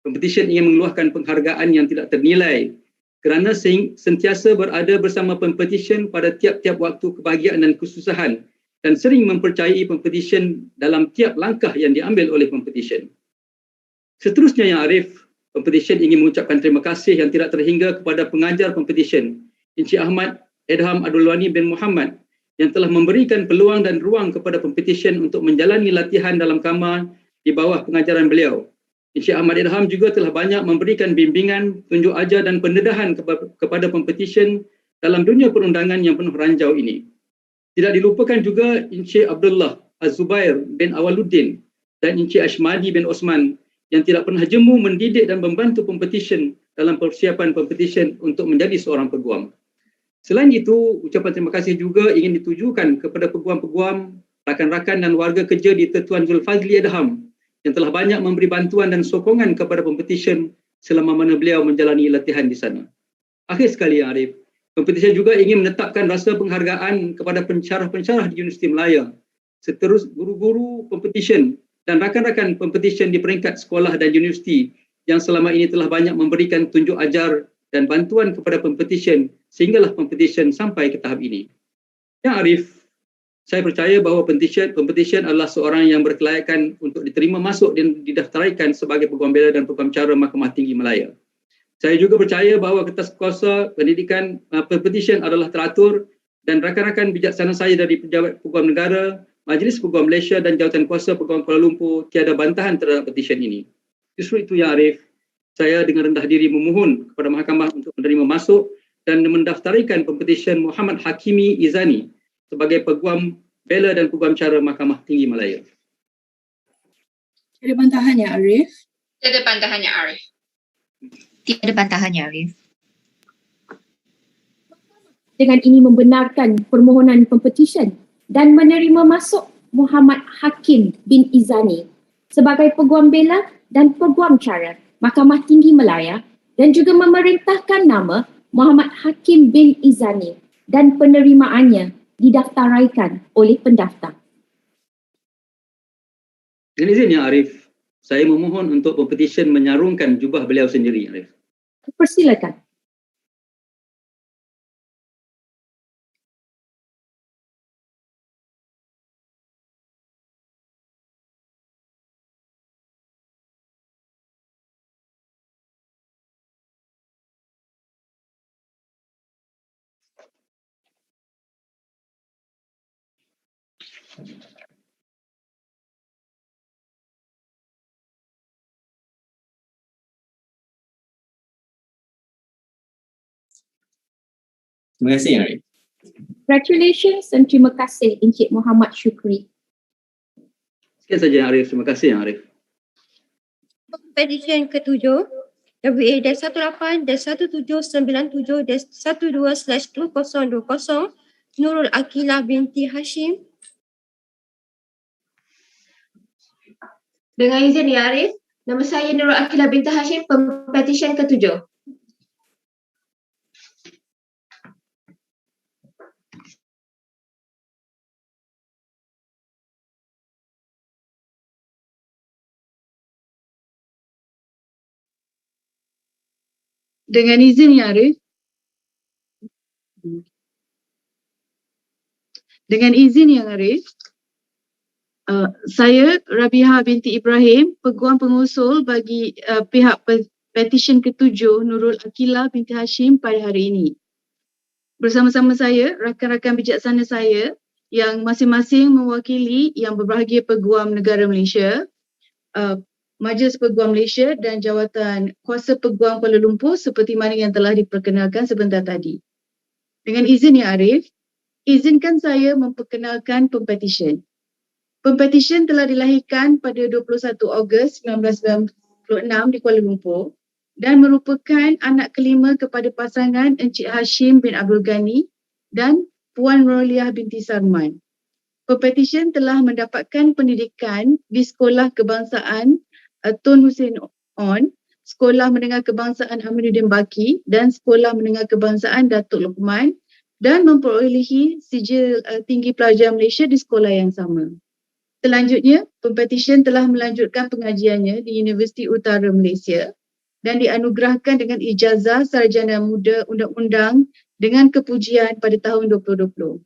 pempetisyen ingin mengeluarkan penghargaan yang tidak ternilai kerana sentiasa berada bersama pempetisyen pada tiap-tiap waktu kebahagiaan dan kesusahan dan sering mempercayai pempetisyen dalam tiap langkah yang diambil oleh pempetisyen. Seterusnya Yang Arif, pempetisyen ingin mengucapkan terima kasih yang tidak terhingga kepada pengajar pempetisyen, Encik Ahmad Edham Abdul Wani bin Muhammad yang telah memberikan peluang dan ruang kepada pempetisyen untuk menjalani latihan dalam kamar di bawah pengajaran beliau. Encik Ahmad Edham juga telah banyak memberikan bimbingan, tunjuk ajar dan pendedahan kepada pempetisyen dalam dunia perundangan yang penuh ranjau ini. Tidak dilupakan juga Encik Abdullah Az-Zubair bin Awaluddin dan Encik Ashmadi bin Osman yang tidak pernah jemu mendidik dan membantu pempetisyen dalam persiapan pempetisyen untuk menjadi seorang peguam. Selain itu, ucapan terima kasih juga ingin ditujukan kepada peguam-peguam, rakan-rakan dan warga kerja di Tetuan Zulfadli Edham yang telah banyak memberi bantuan dan sokongan kepada pempetisyen selama mana beliau menjalani latihan di sana. Akhir sekali Yang Arif, pempetisyen juga ingin menetapkan rasa penghargaan kepada pensyarah-pensyarah di Universiti Malaya, seterus guru-guru pempetisyen dan rakan-rakan pempetisyen di peringkat sekolah dan universiti yang selama ini telah banyak memberikan tunjuk ajar dan bantuan kepada pempetisyen sehinggalah pempetisyen sampai ke tahap ini. Yang Arif, saya percaya bahawa pempetisyen adalah seorang yang berkelayakan untuk diterima masuk dan didaftaraikan sebagai Peguam Bela dan Peguam Cara Mahkamah Tinggi Malaya. Saya juga percaya bahawa kertas kuasa pendidikan pempetisyen adalah teratur dan rakan-rakan bijaksana saya dari Pejabat Peguam Negara, Majlis Peguam Malaysia dan Jawatan Kuasa Peguam Kuala Lumpur tiada bantahan terhadap petisyen ini. Justru itu yang Arif, saya dengan rendah diri memohon kepada Mahkamah untuk menerima masuk dan mendaftaraikan pempetisyen Muhammad Hakimi Izani sebagai Peguam Bela dan Peguam Cara Mahkamah Tinggi Malaya. Ada bantahan ya Arif? Tiada bantahan ya Arif. Tiada bantahan ya Arif. Dengan ini membenarkan permohonan pempetisyen dan menerima masuk Muhammad Hakim bin Izani sebagai Peguam Bela dan Peguam Cara Mahkamah Tinggi Malaya dan juga memerintahkan nama Muhammad Hakim bin Izani dan penerimaannya didaftaraikan oleh pendaftar. Dengan izin yang Arif, saya memohon untuk pempetisyen menyarungkan jubah beliau sendiri, Arif. Persilakan. Terima kasih yang Arif. Congratulations dan terima kasih Encik Muhammad Syukri. Sekian saja yang Arif. Terima kasih yang Arif. Petisyen ke-7 WA-1797-12/2020 Nurul Akilah binti Hashim. Dengan izin ya Arif, nama saya Nurul Akilah binti Hashim, pempetisyen ke-7. Dengan izin ya Arif. Dengan izin yang Arif, saya Rabiha binti Ibrahim, Peguam pengusul bagi pihak petisyen ke-7 Nurul Akilah binti Hashim pada hari ini. Bersama-sama saya, rakan-rakan bijaksana saya yang masing-masing mewakili yang berbahagia Peguam Negara Malaysia, Majlis Peguam Malaysia dan Jawatan Kuasa Peguam Kuala Lumpur seperti mana yang telah diperkenalkan sebentar tadi. Dengan izin ya Arif, izinkan saya memperkenalkan pempetisyen. Pempetisyen telah dilahirkan pada 21 Ogos 1996 di Kuala Lumpur dan merupakan anak kelima kepada pasangan Encik Hashim bin Abdul Ghani dan Puan Roliah binti Sarman. Pempetisyen telah mendapatkan pendidikan di Sekolah Kebangsaan Tun Hussein On, Sekolah Menengah Kebangsaan Aminuddin Baki dan Sekolah Menengah Kebangsaan Datuk Luqman dan memperolehi sijil tinggi pelajar Malaysia di sekolah yang sama. Selanjutnya, pempetisyen telah melanjutkan pengajiannya di Universiti Utara Malaysia dan dianugerahkan dengan ijazah Sarjana Muda Undang-Undang dengan kepujian pada tahun 2020.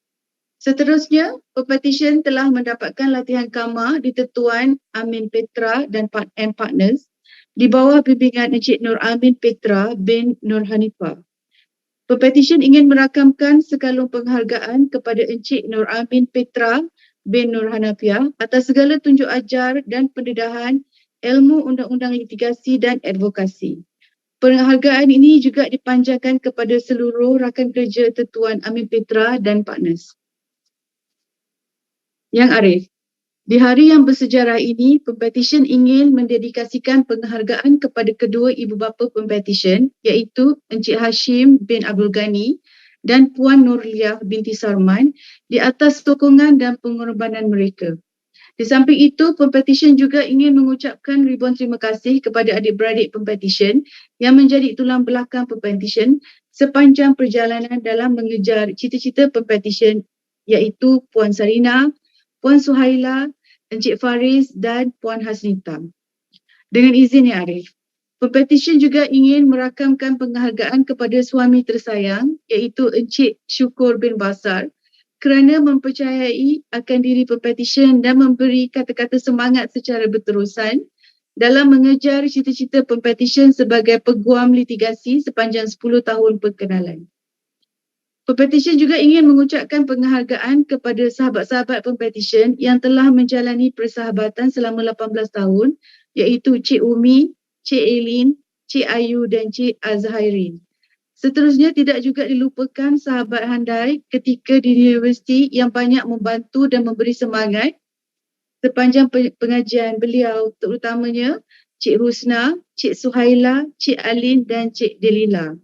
Seterusnya, pempetisyen telah mendapatkan latihan kama di Tetuan Amin Petra dan Partners di bawah bimbingan Encik Nur Amin Petra bin Nur Hanifah. Pempetisyen ingin merakamkan sekalung penghargaan kepada Encik Nur Amin Petra bin Nur Hanafiah atas segala tunjuk ajar dan pendedahan ilmu undang-undang litigasi dan advokasi. Penghargaan ini juga dipanjangkan kepada seluruh rakan kerja Tetuan Amin Petra dan Partners. Yang Arif, di hari yang bersejarah ini, pempetisyen ingin mendedikasikan penghargaan kepada kedua ibu bapa pempetisyen iaitu Encik Hashim bin Abdul Ghani dan Puan Nurliah binti Sarman di atas sokongan dan pengorbanan mereka. Di samping itu, pempetisyen juga ingin mengucapkan ribuan terima kasih kepada adik-beradik pempetisyen yang menjadi tulang belakang pempetisyen sepanjang perjalanan dalam mengejar cita-cita pempetisyen iaitu Puan Sarina, Puan Suhaila, Encik Faris dan Puan Hasnita. Dengan izin ya Arif, Pempetisyen juga ingin merakamkan penghargaan kepada suami tersayang iaitu Encik Syukur bin Basar kerana mempercayai akan diri pempetisyen dan memberi kata-kata semangat secara berterusan dalam mengejar cita-cita pempetisyen sebagai peguam litigasi sepanjang 10 tahun perkenalan. Pempetisyen juga ingin mengucapkan penghargaan kepada sahabat-sahabat pempetisyen yang telah menjalani persahabatan selama 18 tahun iaitu Cik Umi, Cik Eileen, Cik Ayu dan Cik Azhairin. Seterusnya tidak juga dilupakan sahabat handai ketika di universiti yang banyak membantu dan memberi semangat sepanjang pengajian beliau, terutamanya Cik Husna, Cik Suhaila, Cik Alin dan Cik Delila.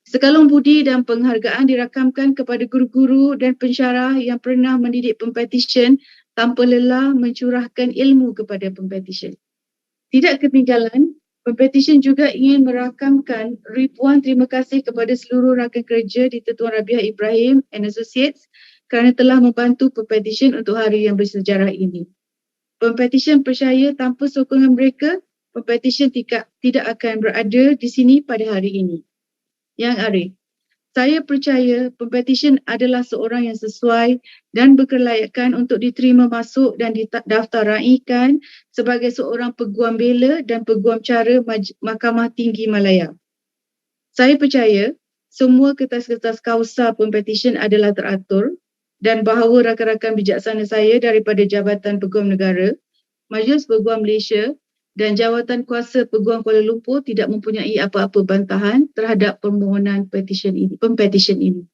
Sekalung budi dan penghargaan dirakamkan kepada guru-guru dan pensyarah yang pernah mendidik pempetisyen tanpa lelah mencurahkan ilmu kepada pempetisyen. Tidak ketinggalan, pempetisyen juga ingin merakamkan ribuan terima kasih kepada seluruh rakan kerja di Tuan Rabiah Ibrahim and Associates kerana telah membantu pempetisyen untuk hari yang bersejarah ini. Pempetisyen percaya tanpa sokongan mereka, pempetisyen tidak akan berada di sini pada hari ini. Yang Arif, saya percaya pempetisyen adalah seorang yang sesuai dan berkelayakan untuk diterima masuk dan didaftaraikan sebagai seorang peguam bela dan peguam cara Mahkamah Tinggi Malaya. Saya percaya semua kertas-kertas kausa pempetisyen adalah teratur dan bahawa rakan-rakan bijaksana saya daripada Jabatan Peguam Negara, Majlis Peguam Malaysia dan Jawatan Kuasa Peguam Kuala Lumpur tidak mempunyai apa-apa bantahan terhadap permohonan pempetisyen ini.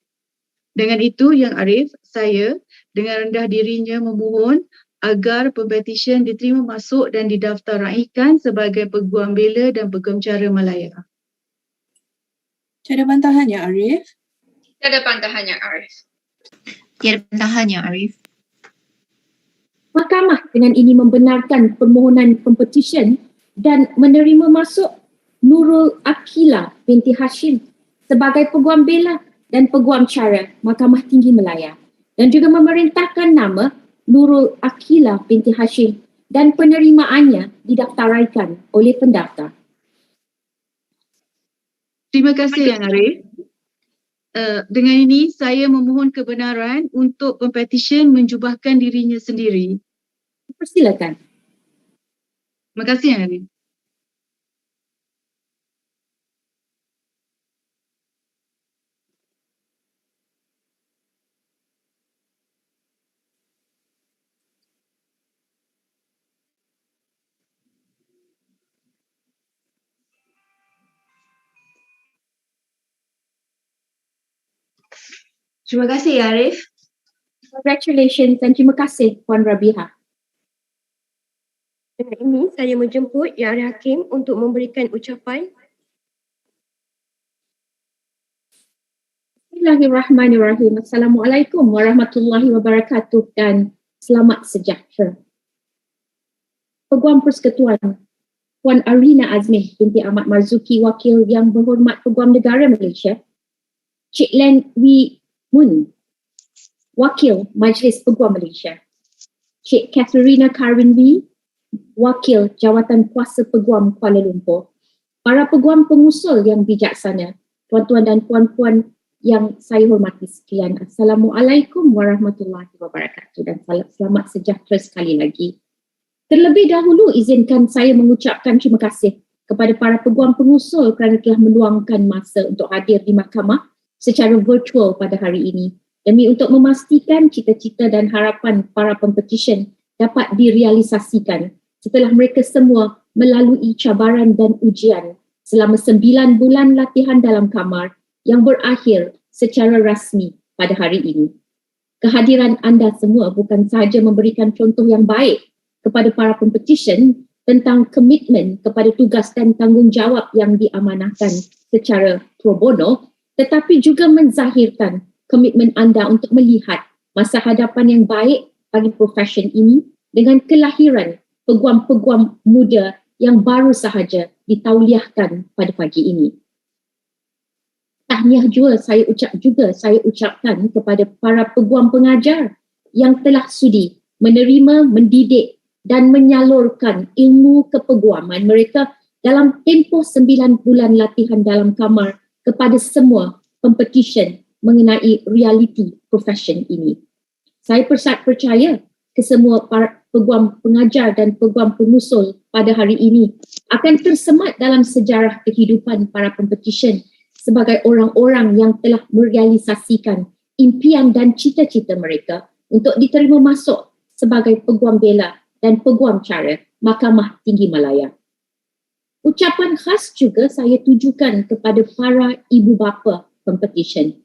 Dengan itu, Yang Arif, saya dengan rendah dirinya memohon agar pempetisyen diterima masuk dan didaftaraikan sebagai peguam bela dan peguam cara Malaya. Tiada bantahan, Yang Arif? Tiada bantahan, Yang Arif. Tiada bantahan, Yang Arif. Mahkamah dengan ini membenarkan permohonan pempetisyen dan menerima masuk Nurul Akila Binti Hashim sebagai peguam bela dan peguam cara Mahkamah Tinggi Malaya dan juga memerintahkan nama Nurul Akila Binti Hashim dan penerimaannya didaftaraikan oleh pendaftar. Terima kasih Yang Arif. Dengan ini saya memohon kebenaran untuk pempetisyen menjubahkan dirinya sendiri. Persilakan. Terima kasih Yang Arif. Terima kasih, Arif. Congratulations dan terima kasih Puan Rabiha. Dengan ini saya menjemput Yang Ahli Hakim untuk memberikan ucapan. Bismillahirrahmanirrahim. Assalamualaikum warahmatullahi wabarakatuh dan selamat sejahtera. Peguam Persekutuan Puan Arina Azmi binti Ahmad Marzuki, Wakil Yang Berhormat Peguam Negara Malaysia, Cik Len Wee Mun, Wakil Majlis Peguam Malaysia, Cik Katharina Karwin Wee, Wakil Jawatan Kuasa Peguam Kuala Lumpur, para peguam pengusul yang bijaksana, tuan-tuan dan puan-puan yang saya hormati sekalian, Assalamualaikum warahmatullahi wabarakatuh dan selamat sejahtera sekali lagi. Terlebih dahulu izinkan saya mengucapkan terima kasih kepada para peguam pengusul kerana telah meluangkan masa untuk hadir di mahkamah secara virtual pada hari ini demi untuk memastikan cita-cita dan harapan para pempetisyen dapat direalisasikan setelah mereka semua melalui cabaran dan ujian selama 9 bulan latihan dalam kamar yang berakhir secara rasmi pada hari ini. Kehadiran anda semua bukan sahaja memberikan contoh yang baik kepada para pempetisyen tentang komitmen kepada tugas dan tanggungjawab yang diamanahkan secara pro bono, tetapi juga menzahirkan komitmen anda untuk melihat masa hadapan yang baik bagi profesion ini dengan kelahiran peguam-peguam muda yang baru sahaja ditauliahkan pada pagi ini. Tahniah juga saya ucapkan kepada para peguam pengajar yang telah sudi menerima, mendidik dan menyalurkan ilmu kepeguaman mereka dalam tempoh 9 bulan latihan dalam kamar kepada semua pempetisyen mengenai realiti profession ini. Saya percaya kesemua para peguam pengajar dan peguam pengusul pada hari ini akan tersemat dalam sejarah kehidupan para pempetisyen sebagai orang-orang yang telah merealisasikan impian dan cita-cita mereka untuk diterima masuk sebagai peguam bela dan peguam cara Mahkamah Tinggi Malaya. Ucapan khas juga saya tujukan kepada para ibu bapa pempetisyen.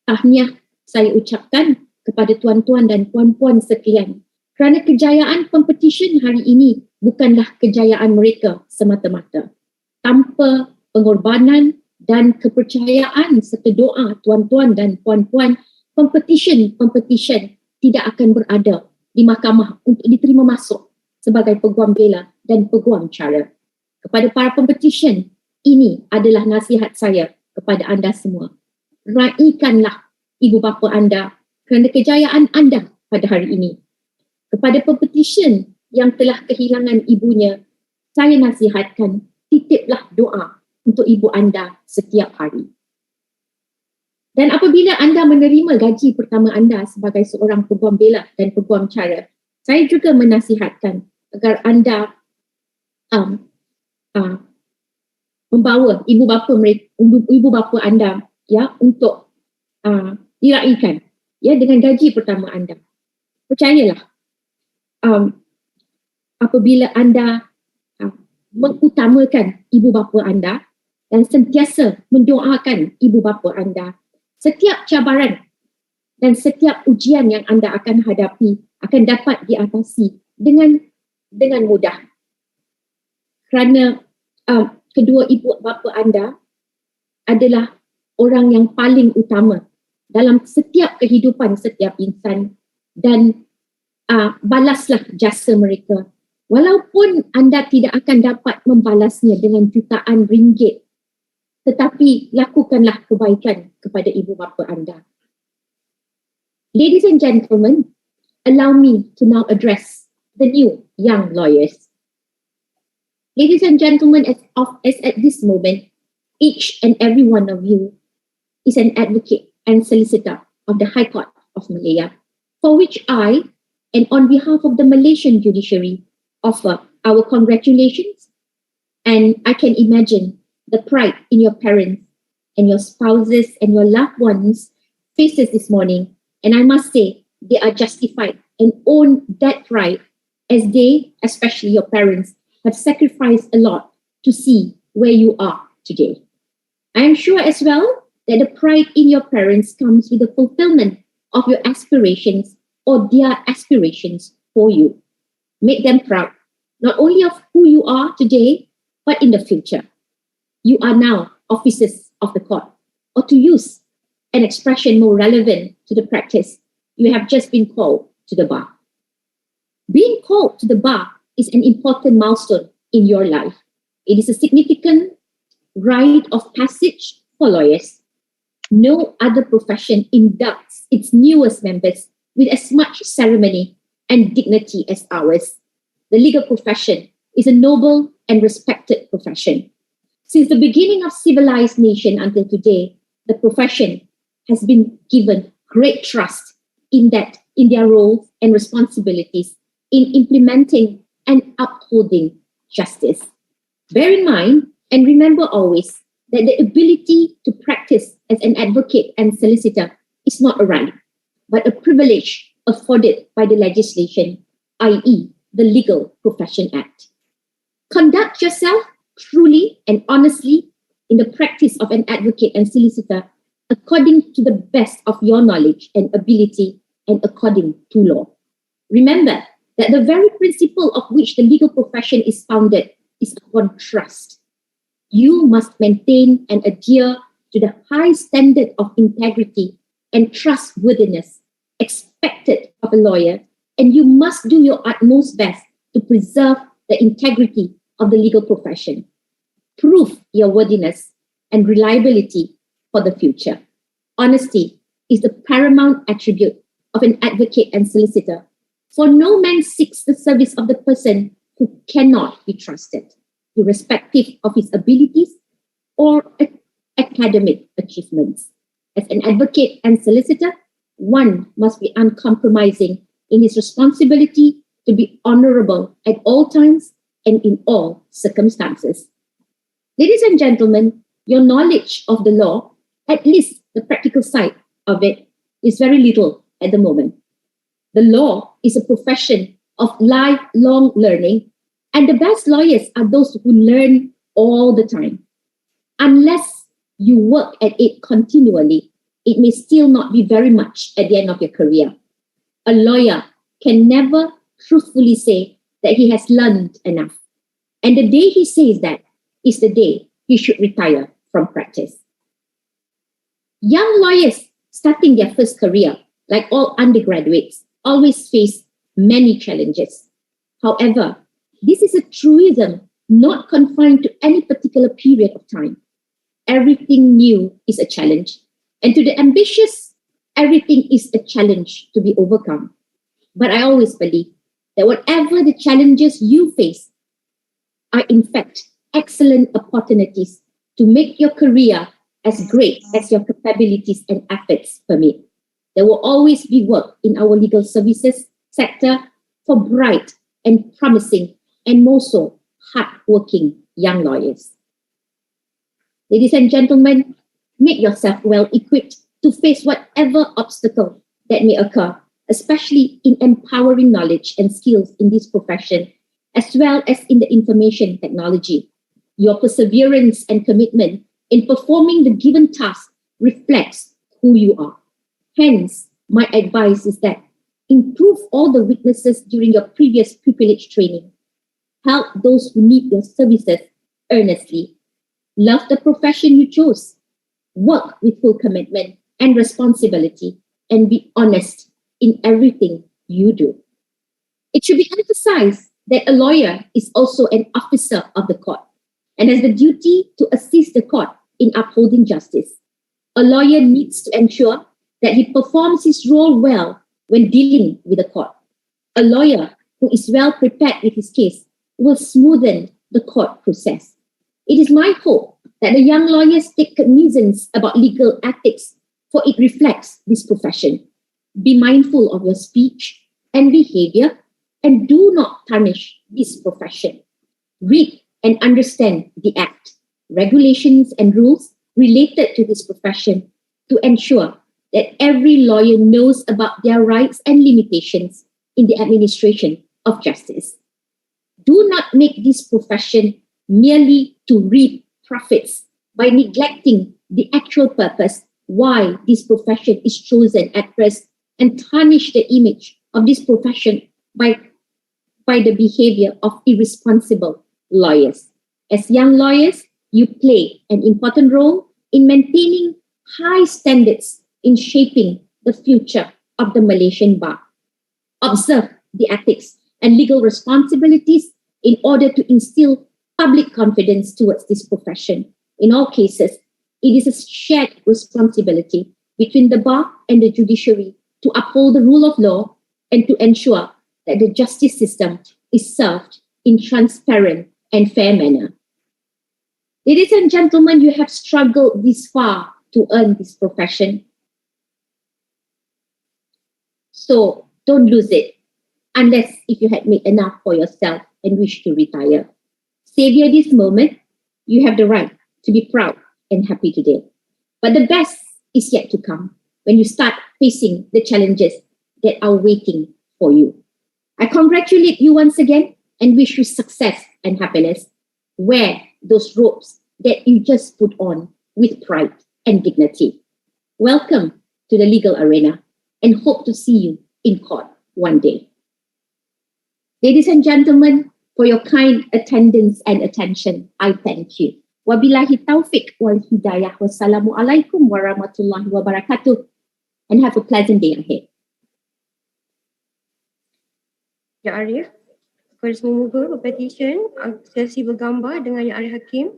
Tahniah saya ucapkan kepada tuan-tuan dan puan-puan sekalian kerana kejayaan pempetisyen hari ini bukanlah kejayaan mereka semata-mata. Tanpa pengorbanan dan kepercayaan serta doa tuan-tuan dan puan-puan, pempetisyen tidak akan berada di mahkamah untuk diterima masuk sebagai peguam bela dan peguam cara. Kepada para pempetisyen, ini adalah nasihat saya kepada anda semua. Raikanlah ibu bapa anda kerana kejayaan anda pada hari ini. Kepada pempetisyen yang telah kehilangan ibunya, saya nasihatkan, titiplah doa untuk ibu anda setiap hari. Dan apabila anda menerima gaji pertama anda sebagai seorang peguam bela dan peguam cara, saya juga menasihatkan agar anda membawa ibu bapa anda ya untuk diraikan ya dengan gaji pertama anda. Percayalah, apabila anda mengutamakan ibu bapa anda dan sentiasa mendoakan ibu bapa anda, setiap cabaran dan setiap ujian yang anda akan hadapi akan dapat diatasi dengan mudah. Kerana kedua ibu bapa anda adalah orang yang paling utama dalam setiap kehidupan setiap insan, dan balaslah jasa mereka. Walaupun anda tidak akan dapat membalasnya dengan jutaan ringgit, tetapi lakukanlah kebaikan kepada ibu bapa anda. Ladies and gentlemen, allow me to now address the new young lawyers. Ladies and gentlemen, as at this moment, each and every one of you is an advocate and solicitor of the High Court of Malaya, for which I, and on behalf of the Malaysian judiciary, offer our congratulations. And I can imagine the pride in your parents and your spouses and your loved ones' faces this morning. And I must say, they are justified and own that pride, as they, especially your parents, have sacrificed a lot to see where you are today. I am sure as well that the pride in your parents comes with the fulfillment of your aspirations or their aspirations for you. Make them proud, not only of who you are today, but in the future. You are now officers of the court, or to use an expression more relevant to the practice, you have just been called to the bar. Being called to the bar is an important milestone in your life. It is a significant rite of passage for lawyers. No other profession inducts its newest members with as much ceremony and dignity as ours. The legal profession is a noble and respected profession. Since the beginning of civilized nation until today, the profession has been given great trust in their roles and responsibilities in implementing and upholding justice. Bear in mind and remember always that the ability to practice as an advocate and solicitor is not a right, but a privilege afforded by the legislation, i.e. the Legal Profession Act. Conduct yourself truly and honestly in the practice of an advocate and solicitor according to the best of your knowledge and ability and according to law. Remember that the very principle of which the legal profession is founded is upon trust. You must maintain and adhere to the high standard of integrity and trustworthiness expected of a lawyer, and you must do your utmost best to preserve the integrity of the legal profession. Prove your worthiness and reliability for the future. Honesty is the paramount attribute of an advocate and solicitor, for no man seeks the service of the person who cannot be trusted. irrespective of his abilities or academic achievements. As an advocate and solicitor, one must be uncompromising in his responsibility to be honorable at all times and in all circumstances. Ladies and gentlemen, your knowledge of the law, at least the practical side of it, is very little at the moment. The law is a profession of lifelong learning, and the best lawyers are those who learn all the time. Unless you work at it continually, it may still not be very much at the end of your career. A lawyer can never truthfully say that he has learned enough. And the day he says that is the day he should retire from practice. Young lawyers starting their first career, like all undergraduates, always face many challenges. However, this is a truism not confined to any particular period of time. Everything new is a challenge, and to the ambitious, everything is a challenge to be overcome. But I always believe that whatever the challenges you face are in fact excellent opportunities to make your career as great as your capabilities and efforts permit. There will always be work in our legal services sector for bright and promising and more so hard-working young lawyers. Ladies and gentlemen, make yourself well equipped to face whatever obstacle that may occur, especially in empowering knowledge and skills in this profession, as well as in the information technology. Your perseverance and commitment in performing the given task reflects who you are. Hence, my advice is that improve all the weaknesses during your previous pupillage training. Help those who need your services earnestly. Love the profession you chose. Work with full commitment and responsibility, and be honest in everything you do. It should be emphasized that a lawyer is also an officer of the court and has the duty to assist the court in upholding justice. A lawyer needs to ensure that he performs his role well when dealing with the court. A lawyer who is well prepared with his case will smoothen the court process. It is my hope that the young lawyers take cognizance about legal ethics, for it reflects this profession. Be mindful of your speech and behavior, and do not tarnish this profession. Read and understand the Act, regulations and rules related to this profession to ensure that every lawyer knows about their rights and limitations in the administration of justice. Do not make this profession merely to reap profits by neglecting the actual purpose why this profession is chosen at first, and tarnish the image of this profession by the behavior of irresponsible lawyers. As young lawyers, you play an important role in maintaining high standards in shaping the future of the Malaysian bar. Observe the ethics and legal responsibilities in order to instill public confidence towards this profession. In all cases, it is a shared responsibility between the bar and the judiciary to uphold the rule of law and to ensure that the justice system is served in transparent and fair manner. Ladies and gentlemen, you have struggled this far to earn this profession. So don't lose it, unless if you had made enough for yourself and wish to retire. Saviour this moment, you have the right to be proud and happy today. But the best is yet to come when you start facing the challenges that are waiting for you. I congratulate you once again and wish you success and happiness. Wear those robes that you just put on with pride and dignity. Welcome to the legal arena and hope to see you in court one day. Ladies and gentlemen, for your kind attendance and attention, I thank you. Wabillahi taufiq wal hidayah. Wassalamualaikum warahmatullahi wabarakatuh. And have a pleasant day ahead. Ya Arif, kepada semua muka Pempetisyen, sesi bergambar dengan Ya Arif Hakim.